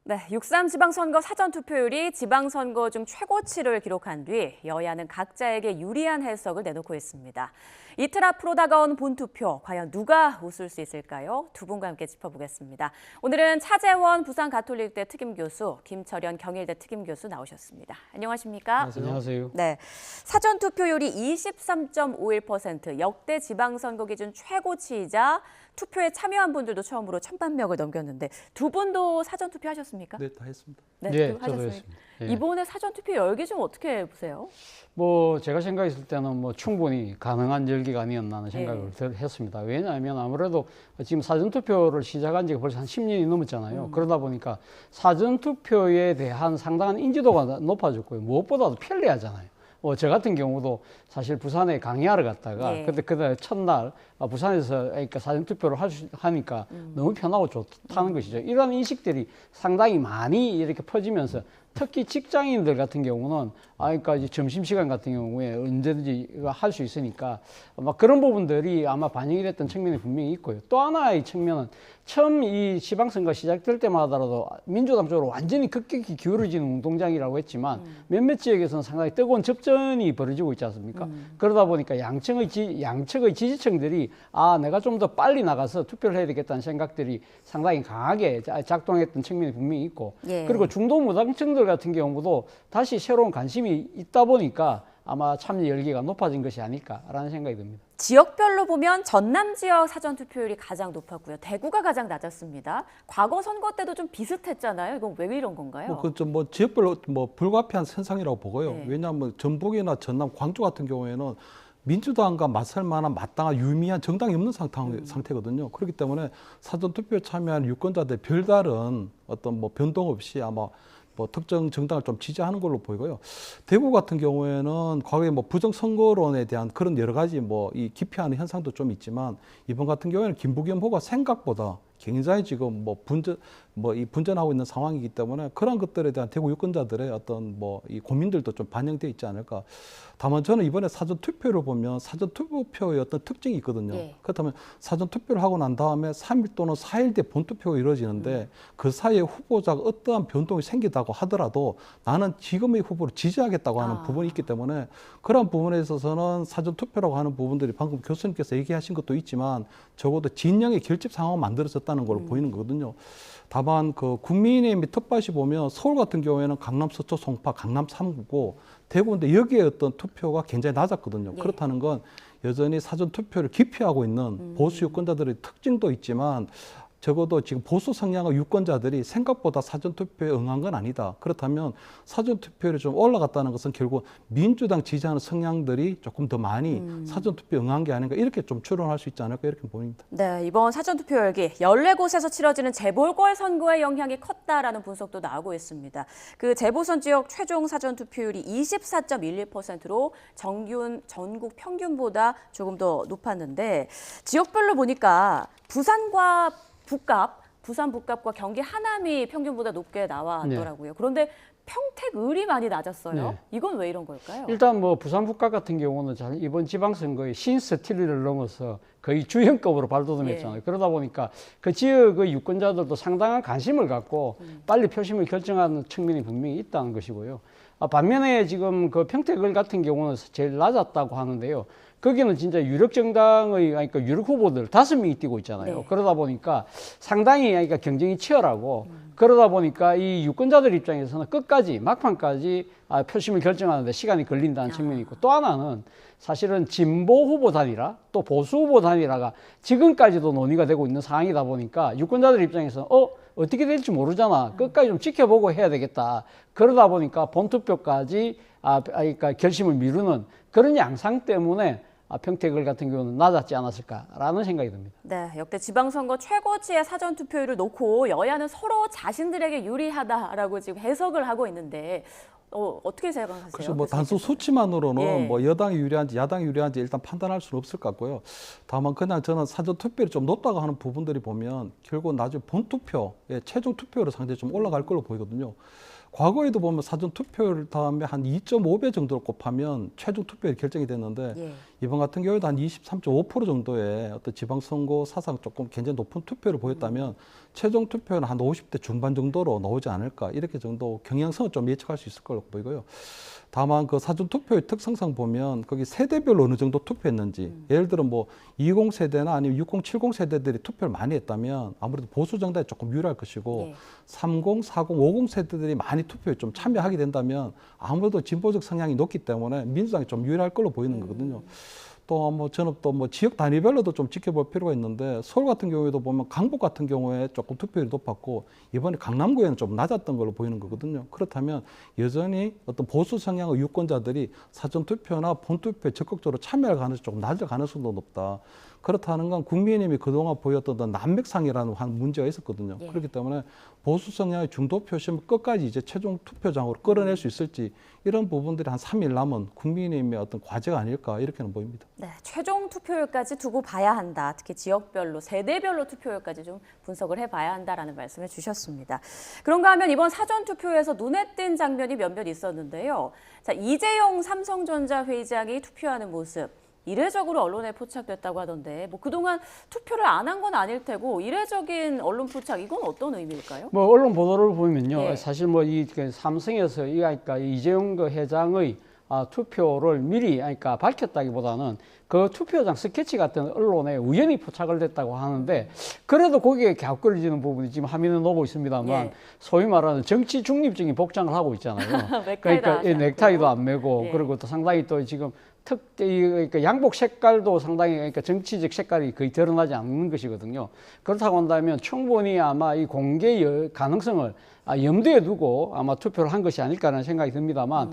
네, 6.3 지방선거 사전투표율이 지방선거 중 최고치를 기록한 뒤 여야는 각자에게 유리한 해석을 내놓고 있습니다. 이틀 앞으로 다가온 본투표, 과연 누가 웃을 수 있을까요? 두 분과 함께 짚어보겠습니다. 오늘은 차재원 부산가톨릭대 특임교수, 김철현 경일대 특임교수 나오셨습니다. 안녕하십니까? 안녕하세요. 네, 사전투표율이 23.51%, 역대 지방선거 기준 최고치이자 투표에 참여한 분들도 처음으로 1,000만 명을 넘겼는데 두 분도 사전투표 하셨습니까? 네, 다 했습니다. 네, 저도 하셨습니다. 했습니다. 예. 이번에 사전투표 열기 좀 어떻게 보세요? 뭐 제가 생각했을 때는 충분히 가능한 열기가 아니었나 하는 생각을 했습니다. 왜냐하면 아무래도 지금 사전투표를 시작한 지가 벌써 한 10년이 넘었잖아요. 그러다 보니까 사전투표에 대한 상당한 인지도가 높아졌고요. 무엇보다도 편리하잖아요. 저 같은 경우도 사실 부산에 강의하러 갔다가 그때 첫날 부산에서 그러니까 사전투표를 하니까 너무 편하고 좋다는 것이죠. 이런 인식들이 상당히 많이 이렇게 퍼지면서 특히 직장인들 같은 경우는 그러니까 이제 점심시간 같은 경우에 언제든지 할 수 있으니까 아마 그런 부분들이 아마 반영이 됐던 측면이 분명히 있고요. 또 하나의 측면은 처음 이 지방선거 시작될 때마다라도 민주당 쪽으로 완전히 급격히 기울어지는 운동장이라고 했지만 몇몇 지역에서는 상당히 뜨거운 접전이 벌어지고 있지 않습니까? 그러다 보니까 양측의 지지층들이 내가 좀 더 빨리 나가서 투표를 해야 되겠다는 생각들이 상당히 강하게 작동했던 측면이 분명히 있고 그리고 중도 무당층들 같은 경우도 다시 새로운 관심이 있다 보니까 아마 참여 열기가 높아진 것이 아닐까라는 생각이 듭니다. 지역별로 보면 전남 지역 사전투표율이 가장 높았고요. 대구가 가장 낮았습니다. 과거 선거 때도 좀 비슷했잖아요. 이건 왜 이런 건가요? 지역별로 불가피한 현상이라고 보고요. 왜냐하면 전북이나 전남, 광주 같은 경우에는 민주당과 맞설 만한 마땅한 유미한 정당이 없는 상태거든요. 그렇기 때문에 사전투표에 참여한 유권자들 별다른 어떤 변동 없이 아마 뭐 특정 정당을 좀 지지하는 걸로 보이고요. 대구 같은 경우에는 과거에 뭐 부정선거론에 대한 그런 여러 가지 뭐 이 기피하는 현상도 좀 있지만 이번 같은 경우에는 김부겸 후보가 생각보다 굉장히 지금 이 분전하고 있는 상황이기 때문에 그런 것들에 대한 대구 유권자들의 어떤 뭐 이 고민들도 좀 반영되어 있지 않을까. 다만 저는 이번에 사전 투표를 보면 사전 투표의 어떤 특징이 있거든요. 예. 그렇다면 사전 투표를 하고 난 다음에 3일 또는 4일 뒤에 본투표가 이루어지는데 그 사이에 후보자가 어떠한 변동이 생기다고 하더라도 나는 지금의 후보를 지지하겠다고 하는 부분이 있기 때문에 그런 부분에 있어서는 사전 투표라고 하는 부분들이 방금 교수님께서 얘기하신 것도 있지만 적어도 진영의 결집 상황을 만들어졌다는 걸로 보이는 거거든요. 다만 그 국민의힘이 텃밭이 보면 서울 같은 경우에는 강남 서초 송파 강남 3구고 대구인데 여기에 어떤 투표가 굉장히 낮았거든요. 그렇다는 건 여전히 사전 투표를 기피하고 있는 보수 유권자들의 특징도 있지만 적어도 지금 보수 성향의 유권자들이 생각보다 사전투표에 응한 건 아니다. 그렇다면 사전투표율이 좀 올라갔다는 것은 결국 민주당 지지하는 성향들이 조금 더 많이 사전투표에 응한 게 아닌가 이렇게 좀 추론할 수 있지 않을까 이렇게 보입니다. 네, 이번 사전투표 열기 14곳에서 치러지는 재보궐선거의 영향이 컸다라는 분석도 나오고 있습니다. 그 재보선 지역 최종 사전투표율이 24.12%로 전국 평균보다 조금 더 높았는데 지역별로 보니까 부산과 부산 북갑과 경기 하남이 평균보다 높게 나왔더라고요. 네. 그런데 평택, 을이 많이 낮았어요. 네. 이건 왜 이런 걸까요? 일단 뭐 부산 북갑 같은 경우는 이번 지방선거에 신스틸리를 넘어서 거의 주연급으로 발돋움했잖아요. 예. 그러다 보니까 그 지역의 유권자들도 상당한 관심을 갖고 빨리 표심을 결정하는 측면이 분명히 있다는 것이고요. 반면에 지금 그 평택, 을 같은 경우는 제일 낮았다고 하는데요. 거기는 진짜 유력 정당의, 그러니까 유력 후보들 5명이 뛰고 있잖아요. 네. 그러다 보니까 상당히 그러니까 경쟁이 치열하고 그러다 보니까 이 유권자들 입장에서는 끝까지 막판까지 표심을 결정하는데 시간이 걸린다는 측면이 있고 또 하나는 사실은 진보 후보 단일화 또 보수 후보 단일화가 지금까지도 논의가 되고 있는 상황이다 보니까 유권자들 입장에서는 어떻게 될지 모르잖아. 끝까지 좀 지켜보고 해야 되겠다. 그러다 보니까 본투표까지 그러니까 결심을 미루는 그런 양상 때문에 평택을 같은 경우는 낮았지 않았을까라는 생각이 듭니다. 네, 역대 지방선거 최고치의 사전투표율을 놓고 여야는 서로 자신들에게 유리하다라고 지금 해석을 하고 있는데 어떻게 생각하세요? 그래서 뭐 단순 수치만으로는 뭐 여당이 유리한지 야당이 유리한지 일단 판단할 수는 없을 것 같고요. 다만 그냥 저는 사전투표율이 좀 높다고 하는 부분들이 보면 결국 나중에 본투표, 최종 투표율은 상당히 좀 올라갈 걸로 보이거든요. 과거에도 보면 사전투표율 다음에 한 2.5배 정도로 곱하면 최종 투표율이 결정이 됐는데 이번 같은 경우에도 한 23.5% 정도의 어떤 지방선거 사상 조금 굉장히 높은 투표를 보였다면 최종 투표는 한 50대 중반 정도로 나오지 않을까 이렇게 정도 경향성을 좀 예측할 수 있을 걸로 보이고요. 다만 그 사전투표의 특성상 보면 거기 세대별로 어느 정도 투표했는지 예를 들어 뭐 20세대나 아니면 60, 70세대들이 투표를 많이 했다면 아무래도 보수 정당에 조금 유리할 것이고 30, 40, 50 세대들이 많이 투표에 좀 참여하게 된다면 아무래도 진보적 성향이 높기 때문에 민주당이 좀 유리할 걸로 보이는 거거든요. 또 뭐 저는 또 뭐 지역 단위별로도 좀 지켜볼 필요가 있는데 서울 같은 경우에도 보면 강북 같은 경우에 조금 투표율이 높았고 이번에 강남구에는 좀 낮았던 걸로 보이는 거거든요. 그렇다면 여전히 어떤 보수 성향의 유권자들이 사전 투표나 본투표에 적극적으로 참여할 가능성이 조금 낮을 가능성도 높다. 그렇다는 건 국민의힘이 그동안 보였던 난맥상이라는 문제가 있었거든요. 그렇기 때문에 보수 성향의 중도 표심을 끝까지 이제 최종 투표장으로 끌어낼 수 있을지 이런 부분들이 한 3일 남은 국민의힘의 어떤 과제가 아닐까 이렇게는 보입니다. 네, 최종 투표율까지 두고 봐야 한다. 특히 지역별로, 세대별로 투표율까지 좀 분석을 해봐야 한다라는 말씀을 주셨습니다. 그런가 하면 이번 사전투표에서 눈에 띈 장면이 몇몇 있었는데요. 자, 이재용 삼성전자 회장이 투표하는 모습. 이례적으로 언론에 포착됐다고 하던데 뭐 그동안 투표를 안 한 건 아닐 테고 이례적인 언론 포착 이건 어떤 의미일까요? 뭐 언론 보도를 보면요. 사실 뭐 이 삼성에서 그러니까 이재용 회장의 투표를 미리 그러니까 밝혔다기보다는 그 투표장 스케치 같은 언론에 우연히 포착을 됐다고 하는데 그래도 거기에 갸웃거리지는 부분이 지금 화면에 나오고 있습니다만 소위 말하는 정치 중립적인 복장을 하고 있잖아요. 그러니까 넥타이도 안 매고 그리고 또 상당히 또 지금 그러니까 양복 색깔도 상당히 그러니까 정치적 색깔이 거의 드러나지 않는 것이거든요. 그렇다고 한다면 충분히 아마 이 공개 가능성을 염두에 두고 아마 투표를 한 것이 아닐까라는 생각이 듭니다만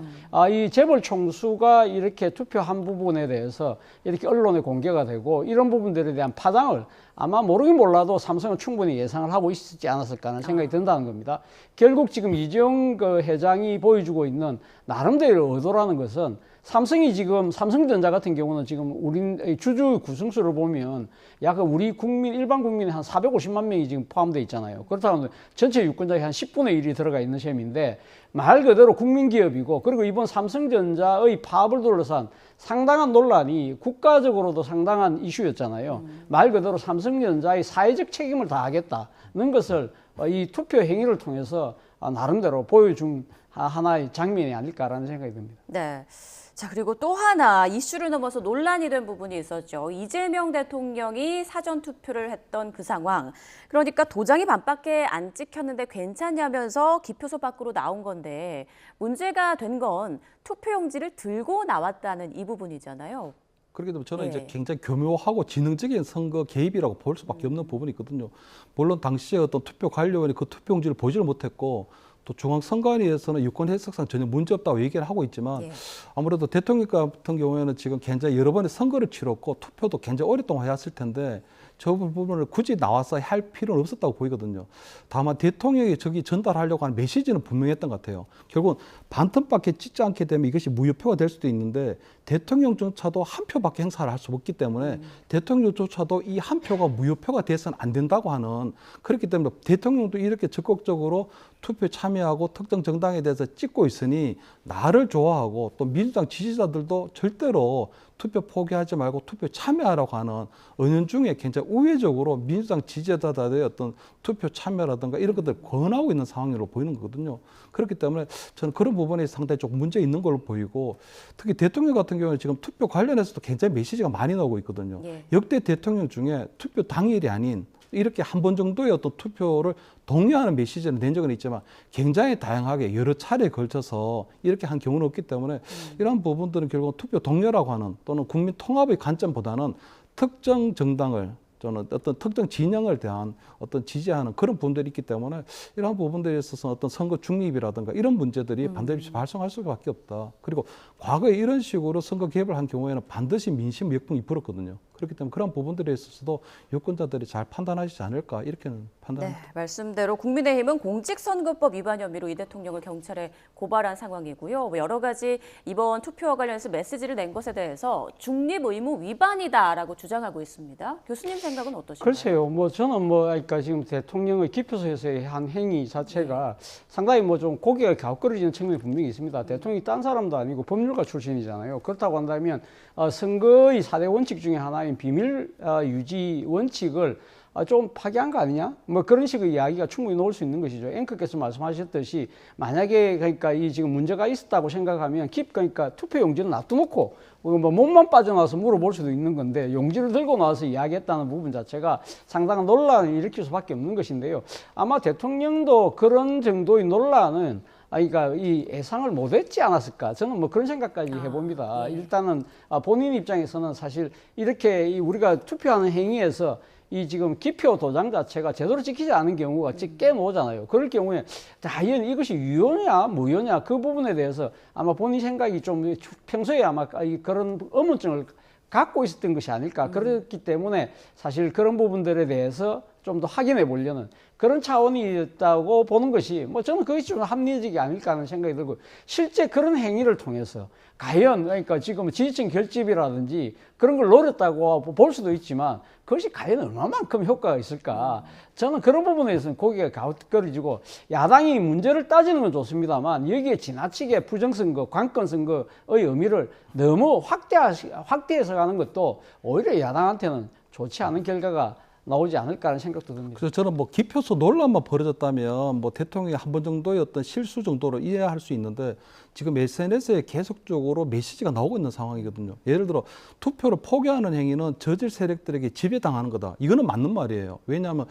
이 재벌 총수가 이렇게 투표한 부분에 대해서 이렇게 언론에 공개가 되고 이런 부분들에 대한 파장을 아마 모르긴 몰라도 삼성은 충분히 예상을 하고 있지 않았을까 하는 생각이 든다는 겁니다. 결국 지금 이재용 그 회장이 보여주고 있는 나름대로 의도라는 것은 삼성이 지금 삼성전자 같은 경우는 지금 우리 주주 구성수를 보면 약 우리 국민 일반 국민의 한 450만 명이 지금 포함되어 있잖아요. 그렇다면 전체 유권자의 한 10분의 1이 들어가 있는 셈인데 말 그대로 국민 기업이고 그리고 이번 삼성전자의 파업을 둘러싼 상당한 논란이 국가적으로도 상당한 이슈였잖아요. 말 그대로 삼성전자의 사회적 책임을 다하겠다는 것을 이 투표 행위를 통해서 나름대로 보여준 하나의 장면이 아닐까라는 생각이 듭니다. 네. 자, 그리고 또 하나 이슈를 넘어서 논란이 된 부분이 있었죠. 이재명 대통령이 사전투표를 했던 그 상황. 그러니까 도장이 반밖에 안 찍혔는데 괜찮냐면서 기표소 밖으로 나온 건데 문제가 된 건 투표용지를 들고 나왔다는 이 부분이잖아요. 그렇게 되면 저는 이제 굉장히 교묘하고 지능적인 선거 개입이라고 볼 수밖에 없는 부분이 있거든요. 물론 당시에 어떤 투표 관료원이 그 투표용지를 보지를 못했고 또 중앙선관위에서는 유권 해석상 전혀 문제 없다고 얘기를 하고 있지만 아무래도 대통령 같은 경우에는 지금 굉장히 여러 번의 선거를 치렀고 투표도 굉장히 오랫동안 해왔을 텐데 저 부분을 굳이 나와서 할 필요는 없었다고 보이거든요. 다만 대통령이 저기 전달하려고 하는 메시지는 분명했던 것 같아요. 결국은 반틈밖에 찍지 않게 되면 이것이 무효표가 될 수도 있는데 대통령조차도 한 표밖에 행사를 할 수 없기 때문에 대통령조차도 이 한 표가 무효표가 돼서는 안 된다고 하는 그렇기 때문에 대통령도 이렇게 적극적으로 투표에 참여하고 특정 정당에 대해서 찍고 있으니 나를 좋아하고 또 민주당 지지자들도 절대로 투표 포기하지 말고 투표 참여하라고 하는 은연중에 굉장히 우회적으로 민주당 지지자들의 어떤 투표 참여라든가 이런 것들을 권하고 있는 상황으로 보이는 거거든요. 그렇기 때문에 저는 그런 부분에 상당히 조금 문제 있는 걸로 보이고 특히 대통령 같은 경우는 지금 투표 관련해서도 굉장히 메시지가 많이 나오고 있거든요. 역대 대통령 중에 투표 당일이 아닌 이렇게 한 번 정도의 어떤 투표를 독려하는 메시지를 낸 적은 있지만 굉장히 다양하게 여러 차례에 걸쳐서 이렇게 한 경우는 없기 때문에 이러한 부분들은 결국 투표 독려라고 하는 또는 국민 통합의 관점보다는 특정 정당을 저는 어떤 특정 진영을 대한 어떤 지지하는 그런 부분들이 있기 때문에 이러한 부분들에 있어서 어떤 선거 중립이라든가 이런 문제들이 반드시 발생할 수밖에 없다. 그리고 과거에 이런 식으로 선거 개입을 한 경우에는 반드시 민심 역풍이 불었거든요. 그렇기 때문에 그런 부분들에 있어서도 유권자들이 잘 판단하시지 않을까 이렇게는 판단합니다. 네, 말씀대로 국민의힘은 공직선거법 위반 혐의로 이 대통령을 경찰에 고발한 상황이고요. 여러 가지 이번 투표와 관련해서 메시지를 낸 것에 대해서 중립 의무 위반이다라고 주장하고 있습니다. 교수님 생각은 어떠신가요? 글쎄요, 저는 그러니까 지금 대통령의 기표소에서의 한 행위 자체가 상당히 좀 고개가 갸웃거려지는 측면이 분명히 있습니다. 대통령이 딴 사람도 아니고 법률가 출신이잖아요. 그렇다고 한다면 선거의 4대 원칙 중에 하나인 비밀 유지 원칙을 좀 파기한 거 아니냐? 그런 식의 이야기가 충분히 나올 수 있는 것이죠. 앵커께서 말씀하셨듯이 만약에 그러니까 이 지금 문제가 있었다고 생각하면 그러니까 투표 용지를 놔두놓고 몸만 빠져나와서 물어볼 수도 있는 건데 용지를 들고 나와서 이야기했다는 부분 자체가 상당한 논란을 일으킬 수밖에 없는 것인데요. 아마 대통령도 그런 정도의 논란은 그러니까 이 예상을 못했지 않았을까? 저는 그런 생각까지 해봅니다. 일단은 본인 입장에서는 사실 이렇게 우리가 투표하는 행위에서 이 지금 기표 도장 자체가 제대로 찍히지 않은 경우가 꽤 나오잖아요. 그럴 경우에 과연 이것이 유효냐 무효냐 그 부분에 대해서 아마 본인 생각이 좀 평소에 아마 그런 의문점을 갖고 있었던 것이 아닐까. 그렇기 때문에 사실 그런 부분들에 대해서 좀 더 확인해 보려는 그런 차원이 있다고 보는 것이 저는 그것이 좀 합리적이 아닐까 하는 생각이 들고 실제 그런 행위를 통해서 과연 그러니까 지금 지지층 결집이라든지 그런 걸 노렸다고 볼 수도 있지만 그것이 과연 얼마만큼 효과가 있을까? 저는 그런 부분에서는 고개가 갸웃거려지고 야당이 문제를 따지는 건 좋습니다만 여기에 지나치게 부정선거, 관건선거의 의미를 너무 확대해서 가는 것도 오히려 야당한테는 좋지 않은 결과가 나오지 않을까 하는 생각도 듭니다. 그래서 저는 기표소 논란만 벌어졌다면 대통령이 한 번 정도의 어떤 실수 정도로 이해할 수 있는데 지금 SNS에 계속적으로 메시지가 나오고 있는 상황이거든요. 예를 들어 투표를 포기하는 행위는 저질 세력들에게 지배당하는 거다. 이거는 맞는 말이에요. 왜냐하면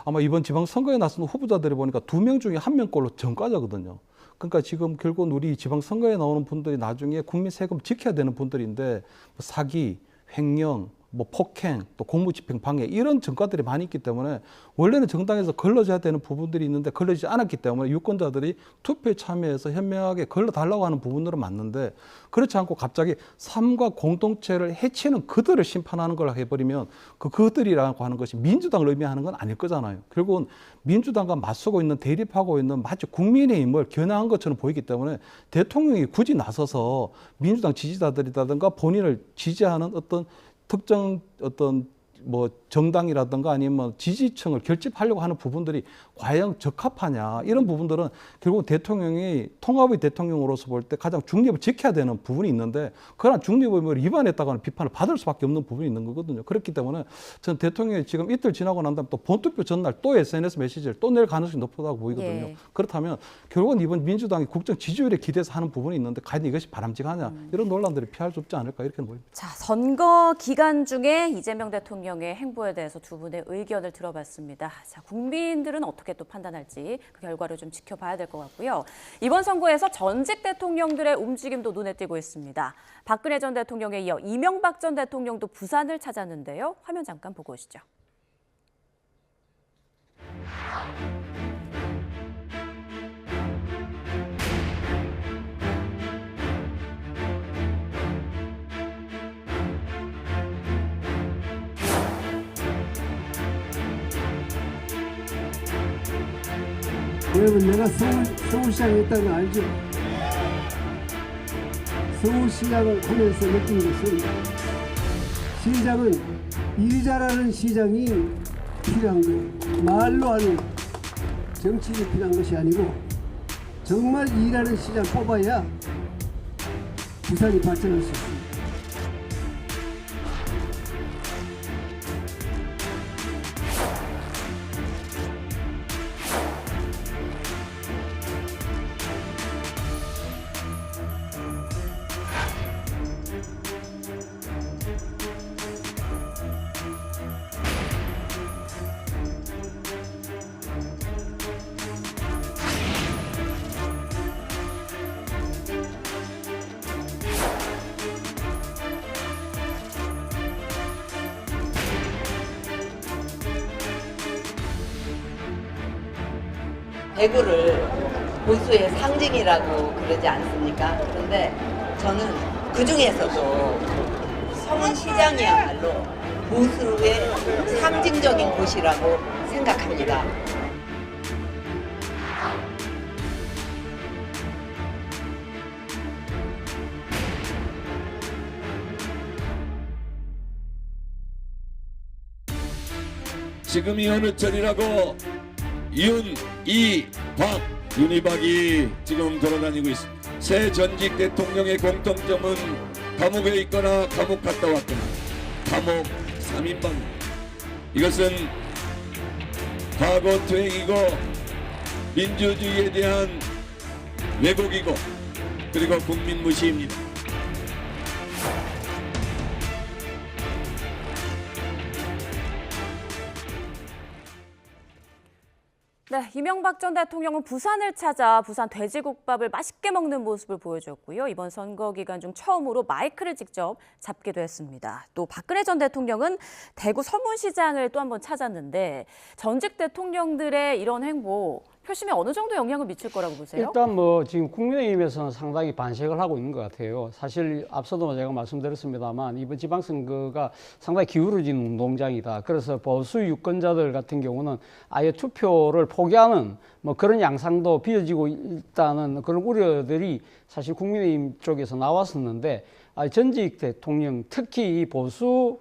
아마 이번 지방선거에 나선 후보자들이 보니까 2명 중에 1명꼴로 전과자거든요. 그러니까 지금 결국 우리 지방선거에 나오는 분들이 나중에 국민 세금 지켜야 되는 분들인데 사기, 횡령, 뭐 폭행, 또 공무집행 방해 이런 전과들이 많이 있기 때문에 원래는 정당에서 걸러져야 되는 부분들이 있는데 걸러지지 않았기 때문에 유권자들이 투표에 참여해서 현명하게 걸러달라고 하는 부분들은 맞는데 그렇지 않고 갑자기 삶과 공동체를 해치는 그들을 심판하는 걸 해버리면 그들이라고 하는 것이 민주당을 의미하는 건 아닐 거잖아요. 결국은 민주당과 맞서고 있는 대립하고 있는 마치 국민의힘을 겨냥한 것처럼 보이기 때문에 대통령이 굳이 나서서 민주당 지지자들이라든가 본인을 지지하는 어떤 특정 어떤 뭐 정당이라든가 아니면 지지층을 결집하려고 하는 부분들이 과연 적합하냐 이런 부분들은 결국 대통령이 통합의 대통령으로서 볼 때 가장 중립을 지켜야 되는 부분이 있는데 그런 중립을 위반했다고 하는 비판을 받을 수밖에 없는 부분이 있는 거거든요. 그렇기 때문에 저는 대통령이 지금 이틀 지나고 난 다음에 또 본투표 전날 또 SNS 메시지를 또 낼 가능성이 높다고 보이거든요. 예. 그렇다면 결국은 이번 민주당이 국정 지지율에 기대서 하는 부분이 있는데 과연 이것이 바람직하냐 이런 논란들을 피할 수 없지 않을까 이렇게 보입니다. 자, 선거 기간 중에 이재명 대통령의 행보에 대해서 두 분의 의견을 들어봤습니다. 자, 국민들은 어떻게 또 판단할지 그 결과를 좀 지켜봐야 될 것 같고요. 이번 선거에서 전직 대통령들의 움직임도 눈에 띄고 있습니다. 박근혜 전 대통령에 이어 이명박 전 대통령도 부산을 찾았는데요. 화면 잠깐 보고 오시죠. 여러분 내가 서울시장에 있다는 거 알죠? 서울시장을 하면서 느낀 것은 시장은 일 잘하는 시장이 필요한 거예요. 말로 하는 정치가 필요한 것이 아니고 정말 일하는 시장 뽑아야 부산이 발전할 수 있습니다. 대구를 보수의 상징이라고 그러지 않습니까? 그런데 저는 그 중에서도 서문시장이야말로 보수의 상징적인 곳이라고 생각합니다. 지금이 어느 절이라고 윤, 이, 박, 윤이박이 지금 돌아다니고 있습니다. 새 전직 대통령의 공통점은 감옥에 있거나 감옥 갔다 왔거나 감옥 3인방. 이것은 과거 투행이고 민주주의에 대한 왜곡이고 그리고 국민 무시입니다. 네, 이명박 전 대통령은 부산을 찾아 부산 돼지국밥을 맛있게 먹는 모습을 보여줬고요. 이번 선거 기간 중 처음으로 마이크를 직접 잡기도 했습니다. 또 박근혜 전 대통령은 대구 서문시장을 또 한 번 찾았는데 전직 대통령들의 이런 행보 표심에 어느 정도 영향을 미칠 거라고 보세요? 일단 뭐 지금 국민의힘에서는 상당히 반색을 하고 있는 것 같아요. 사실 앞서도 제가 말씀드렸습니다만 이번 지방선거가 상당히 기울어진 운동장이다. 그래서 보수 유권자들 같은 경우는 아예 투표를 포기하는 뭐 그런 양상도 빚어지고 있다는 그런 우려들이 사실 국민의힘 쪽에서 나왔었는데 전직 대통령, 특히 이 보수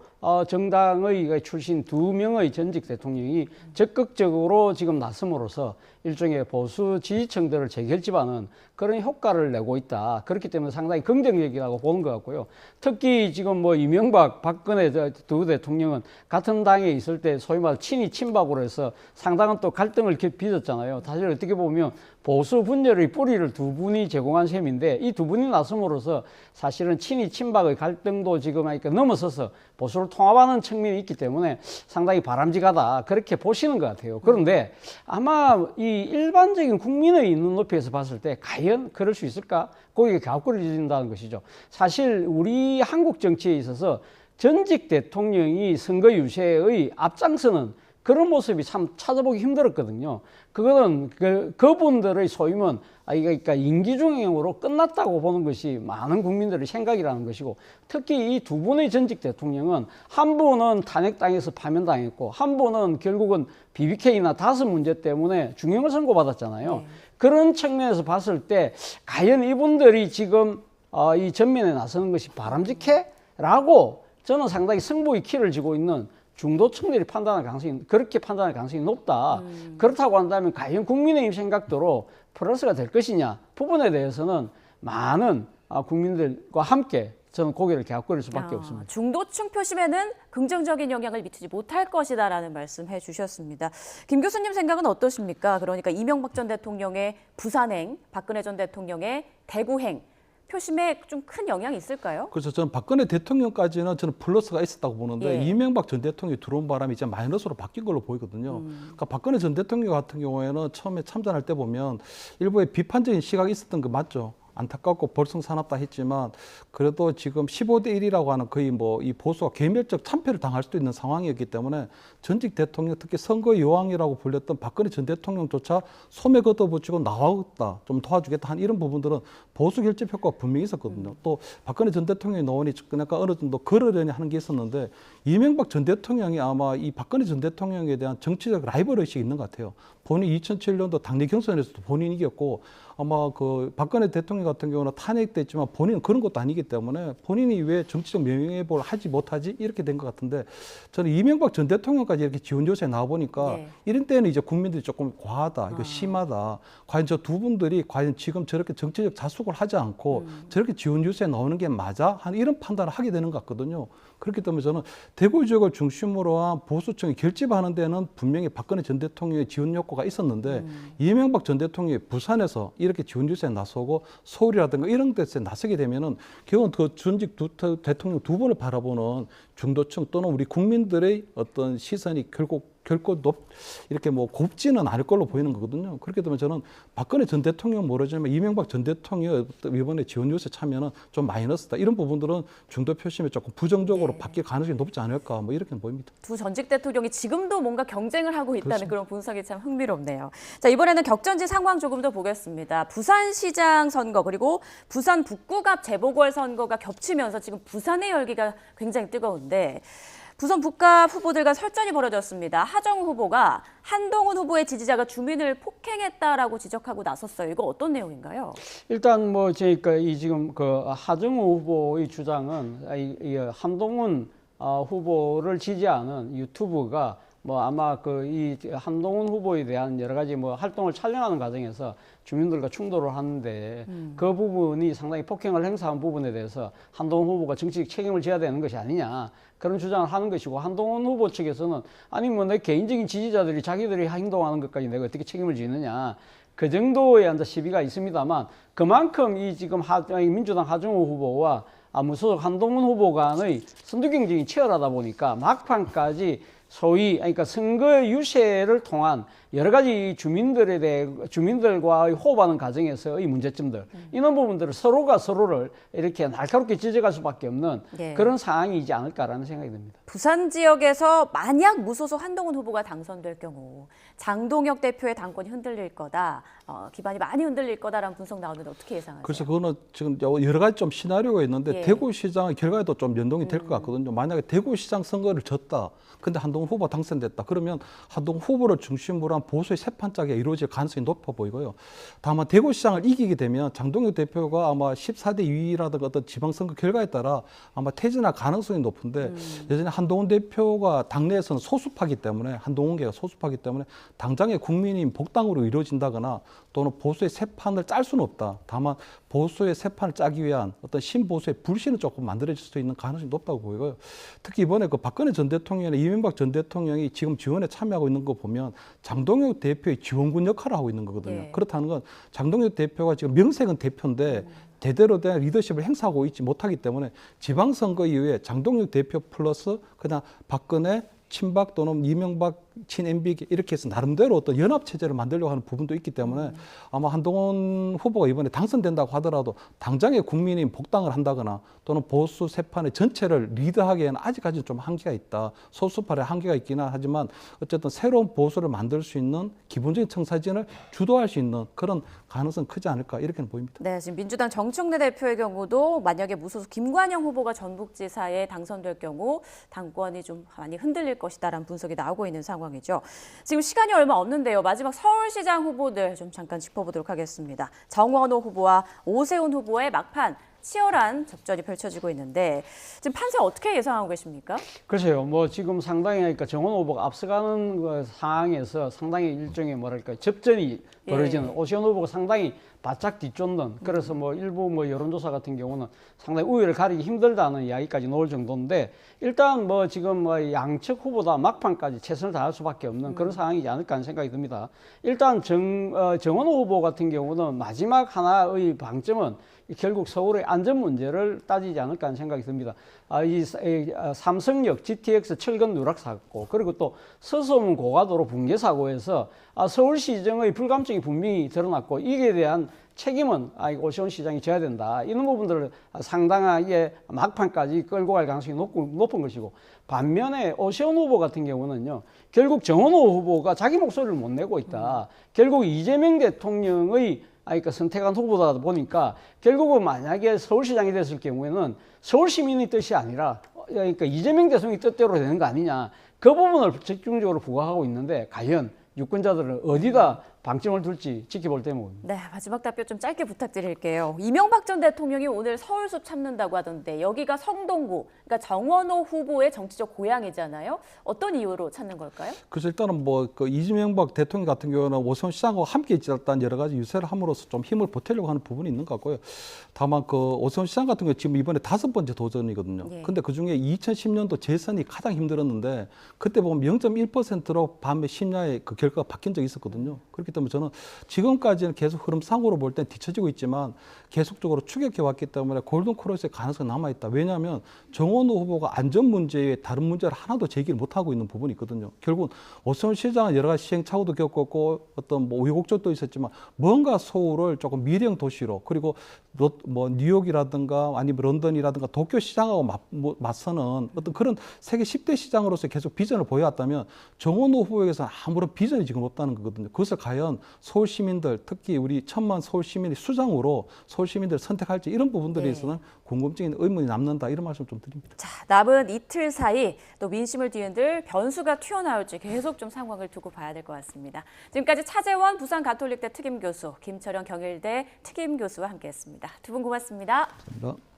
정당의 출신 2명의 전직 대통령이 적극적으로 지금 나섬으로써 일종의 보수 지지층들을 재결집하는 그런 효과를 내고 있다. 그렇기 때문에 상당히 긍정적이라고 보는 것 같고요. 특히 지금 뭐 이명박, 박근혜 두 대통령은 같은 당에 있을 때 소위 말해 친이 친박으로 해서 상당한 또 갈등을 빚었잖아요. 사실 어떻게 보면 보수 분열의 뿌리를 두 분이 제공한 셈인데 이 두 분이 나섬으로써 사실은 친이 친박의 갈등도 지금 넘어서서 보수를 통합하는 측면이 있기 때문에 상당히 바람직하다. 그렇게 보시는 것 같아요. 그런데 아마 이 일반적인 국민의 눈높이에서 봤을 때 과연 그럴 수 있을까? 거기에 갸우거려진다는 것이죠. 사실 우리 한국 정치에 있어서 전직 대통령이 선거 유세의 앞장서는 그런 모습이 참 찾아보기 힘들었거든요. 그거는 그분들의 소임은 그러니까 임기중행으로 끝났다고 보는 것이 많은 국민들의 생각이라는 것이고, 특히 이 두 분의 전직 대통령은 한 분은 탄핵당해서 파면당했고 한 분은 결국은 BBK나 다스 문제 때문에 중형을 선고받았잖아요. 그런 측면에서 봤을 때 과연 이분들이 지금 이 전면에 나서는 것이 바람직해? 라고 저는 상당히 승부의 키를 쥐고 있는 중도층들이 그렇게 판단할 가능성이 높다. 그렇다고 한다면 과연 국민의힘 생각대로 플러스가 될 것이냐 부분에 대해서는 많은 국민들과 함께 저는 고개를 갸웃거릴 수밖에 없습니다. 중도층 표심에는 긍정적인 영향을 미치지 못할 것이다라는 말씀해 주셨습니다. 김 교수님 생각은 어떠십니까? 그러니까 이명박 전 대통령의 부산행, 박근혜 전 대통령의 대구행, 표심에 좀 큰 영향이 있을까요? 그래서 저는 박근혜 대통령까지는 저는 플러스가 있었다고 보는데, 예. 이명박 전 대통령이 들어온 바람에 이제 마이너스로 바뀐 걸로 보이거든요. 그러니까 박근혜 전 대통령 같은 경우에는 처음에 참전할 때 보면 일부의 비판적인 시각이 있었던 거 맞죠. 안타깝고 벌성사납다 했지만 그래도 지금 15대 1이라고 하는 거의 뭐 이 보수가 괴멸적 참패를 당할 수도 있는 상황이었기 때문에 전직 대통령, 특히 선거 여왕이라고 불렸던 박근혜 전 대통령조차 소매 걷어붙이고 나와겠다, 좀 도와주겠다 한 이런 부분들은 보수 결집 효과가 분명히 있었거든요. 또 박근혜 전 대통령이 나오니 그러니까 어느 정도 걸으려니 하는 게 있었는데, 이명박 전 대통령이 아마 이 박근혜 전 대통령에 대한 정치적 라이벌 의식이 있는 것 같아요. 본인이 2007년도 당내 경선에서도 본인이 이겼고, 아마 그 박근혜 대통령 같은 경우는 탄핵됐지만 본인은 그런 것도 아니기 때문에 본인이 왜 정치적 명예회복을 하지 못하지 이렇게 된 것 같은데, 저는 이명박 전 대통령까지 이렇게 지원 요새에 나와 보니까 이런 때는 이제 국민들이 조금 과하다, 이거 심하다. 과연 저 두 분들이 과연 지금 저렇게 정치적 자숙을 하지 않고 저렇게 지원 요새에 나오는 게 맞아? 하는 이런 판단을 하게 되는 것 같거든요. 그렇기 때문에 저는 대구 지역을 중심으로 한 보수층이 결집하는 데는 분명히 박근혜 전 대통령의 지원 효과가 있었는데, 이명박 전 대통령이 부산에서 이렇게 지원 유세에 나서고 서울이라든가 이런 데서 나서게 되면은 결국은 그 전직 대통령 두 분을 바라보는 중도층 또는 우리 국민들의 어떤 시선이 결코 이렇게 뭐 곱지는 않을 걸로 보이는 거거든요. 그렇게 되면 저는 박근혜 전 대통령 모르지만 이명박 전 대통령 이번에 지원 요새 참여는 좀 마이너스다. 이런 부분들은 중도 표심에 조금 부정적으로 바뀔 가능성이 높지 않을까, 뭐 이렇게 보입니다. 두 전직 대통령이 지금도 뭔가 경쟁을 하고 있다는 그렇습니다. 그런 분석이 참 흥미롭네요. 자, 이번에는 격전지 상황 조금 더 보겠습니다. 부산시장 선거 그리고 부산 북구갑 재보궐선거가 겹치면서 지금 부산의 열기가 굉장히 뜨거운데, 부산 북갑 후보들과 설전이 벌어졌습니다. 하정우 후보가 한동훈 후보의 지지자가 주민을 폭행했다라고 지적하고 나섰어요. 이거 어떤 내용인가요? 일단 뭐 그러니까 이 지금 그 하정우 후보의 주장은 이 한동훈 후보를 지지하는 유튜브가 뭐 아마 그 이 한동훈 후보에 대한 여러 가지 뭐 활동을 촬영하는 과정에서 주민들과 충돌을 하는데 그 부분이 상당히 폭행을 행사한 부분에 대해서 한동훈 후보가 정치적 책임을 져야 되는 것이 아니냐, 그런 주장을 하는 것이고, 한동훈 후보 측에서는 아니 뭐 내 개인적인 지지자들이 자기들이 행동하는 것까지 내가 어떻게 책임을 지느냐, 그 정도의 이제 시비가 있습니다만, 그만큼 이 지금 민주당 하정우 후보와 무소속 한동훈 후보 간의 선두 경쟁이 치열하다 보니까 막판까지 소위 그러니까 선거 유세를 통한 여러 가지 주민들과의 호흡하는 과정에서의 문제점들, 이런 부분들을 서로가 서로를 이렇게 날카롭게 지적할 수밖에 없는 그런 상황이지 않을까라는 생각이 듭니다. 부산 지역에서 만약 무소속 한동훈 후보가 당선될 경우 장동혁 대표의 당권이 흔들릴 거다, 기반이 많이 흔들릴 거다라는 분석 나오는데 어떻게 예상하세요? 그래서 그거는 지금 여러 가지 좀 시나리오가 있는데 대구시장의 결과에도 좀 연동이 될 것 같거든요. 만약에 대구시장 선거를 졌다, 근데 한동훈 후보 당선됐다, 그러면 한동훈 후보를 중심으로 한 보수의 세판짜기가 이루어질 가능성이 높아 보이고요. 다만 대구시장을 이기게 되면 장동혁 대표가 아마 14대 2라든가 어떤 지방선거 결과에 따라 아마 퇴진할 가능성이 높은데, 여전히 한동훈 대표가 당내에서는 소수파기 때문에, 한동훈계가 소수파기 때문에 당장의 국민의힘 복당으로 이루어진다거나 또는 보수의 세판을 짤 수는 없다. 다만 보수의 세판을 짜기 위한 어떤 신보수의 불신은 조금 만들어질 수 있는 가능성이 높다고 보이고요. 특히 이번에 그 박근혜 전 대통령이나 이명박 전 대통령이 지금 지원에 참여하고 있는 거 보면 장동혁 대표의 지원군 역할을 하고 있는 거거든요. 그렇다는 건 장동혁 대표가 지금 명색은 대표인데 제대로 된 리더십을 행사하고 있지 못하기 때문에 지방선거 이후에 장동혁 대표 플러스 그냥 박근혜, 친박 또는 이명박 친MB 이렇게 해서 나름대로 어떤 연합체제를 만들려고 하는 부분도 있기 때문에 아마 한동훈 후보가 이번에 당선된다고 하더라도 당장에 국민이 복당을 한다거나 또는 보수 세판의 전체를 리드하기에는 아직까지는 좀 한계가 있다. 소수파의 한계가 있기는 하지만 어쨌든 새로운 보수를 만들 수 있는 기본적인 청사진을 주도할 수 있는 그런 가능성이 크지 않을까 이렇게는 보입니다. 네, 지금 민주당 정청래 대표의 경우도 만약에 무소속 김관영 후보가 전북지사에 당선될 경우 당권이 좀 많이 흔들릴 것이다라는 분석이 나오고 있는 상황이죠. 지금 시간이 얼마 없는데요. 마지막 서울시장 후보들 좀 잠깐 짚어보도록 하겠습니다. 정원호 후보와 오세훈 후보의 막판 치열한 접전이 펼쳐지고 있는데 지금 판세 어떻게 예상하고 계십니까? 글쎄요, 뭐 지금 상당히 그러니까 정원 후보가 앞서가는 그 상황에서 상당히 일종의 뭐랄까 접전이 벌어지는 오세훈 후보가 상당히 바짝 뒤쫓는 그래서 뭐 일부 뭐 여론조사 같은 경우는 상당히 우위를 가리기 힘들다는 이야기까지 나올 정도인데 일단 뭐 지금 뭐 양측 후보다 막판까지 최선을 다할 수밖에 없는 그런 상황이지 않을까 하는 생각이 듭니다. 일단 정원호 후보 같은 경우는 마지막 하나의 방점은 결국 서울의 안전 문제를 따지지 않을까 하는 생각이 듭니다. 이 삼성역 GTX 철근 누락 사고 그리고 또 서소문 고가도로 붕괴 사고에서 서울시정의 불감증이 분명히 드러났고 이에 대한 책임은 오세훈 시장이 져야 된다. 이런 부분들을 상당하게 막판까지 끌고 갈 가능성이 높은 것이고 반면에 오세훈 후보 같은 경우는요. 결국 정원호 후보가 자기 목소리를 못 내고 있다. 결국 이재명 대통령의 그러니까 선택한 후보다 보니까 결국은 만약에 서울시장이 됐을 경우에는 서울 시민의 뜻이 아니라 그러니까 이재명 대통령의 뜻대로 되는 거 아니냐. 그 부분을 집중적으로 부각하고 있는데 과연 유권자들은 어디다 방점을 둘지 지켜볼 대목입니다. 네, 마지막 답변 좀 짧게 부탁드릴게요. 이명박 전 대통령이 오늘 서울숲 참는다고 하던데 여기가 성동구, 그러니까 정원호 후보의 정치적 고향이잖아요. 어떤 이유로 찾는 걸까요? 그래서 일단은 뭐 그 이명박 대통령 같은 경우는 오세훈 시장과 함께 있었다는 여러 가지 유세를 함으로써 좀 힘을 보태려고 하는 부분이 있는 것 같고요. 다만 그 오세훈 시장 같은 경우 지금 이번에 5번째 도전이거든요. 근데 그 중에 2010년도 재선이 가장 힘들었는데 그때 보면 0.1%로 밤에 심야에 그 결과가 바뀐 적이 있었거든요. 그렇기 때문에 저는 지금까지는 계속 흐름상으로 볼 때 뒤처지고 있지만 계속적으로 추격해 왔기 때문에 골든크로스의 가능성이 남아있다. 왜냐하면 정원호 후보가 안전 문제에 다른 문제를 하나도 제기를 못하고 있는 부분이 있거든요. 결국 오세훈 시장은 여러 가지 시행착오도 겪었고 어떤 뭐 우여곡절도 있었지만 뭔가 서울을 조금 미래형 도시로 그리고 뭐 뉴욕이라든가 아니면 런던이라든가 도쿄 시장하고 맞서는 어떤 그런 세계 10대 시장으로서 계속 비전을 보여왔다면 정원호 후보에게서는 아무런 비전이 지금 없다는 거거든요. 그것을 과연 서울 시민들 특히 우리 1,000만 서울 시민이 수장으로 서울 시민들을 선택할지 이런 부분들에 대해서는 궁금증이 의문이 남는다 이런 말씀 좀 드립니다. 자, 남은 이틀 사이 또 민심을 뒤흔들 변수가 튀어나올지 계속 좀 상황을 두고 봐야 될 것 같습니다. 지금까지 차재원 부산가톨릭대 특임교수, 김철영 경일대 특임교수와 함께했습니다. 두 분 고맙습니다. 감사합니다.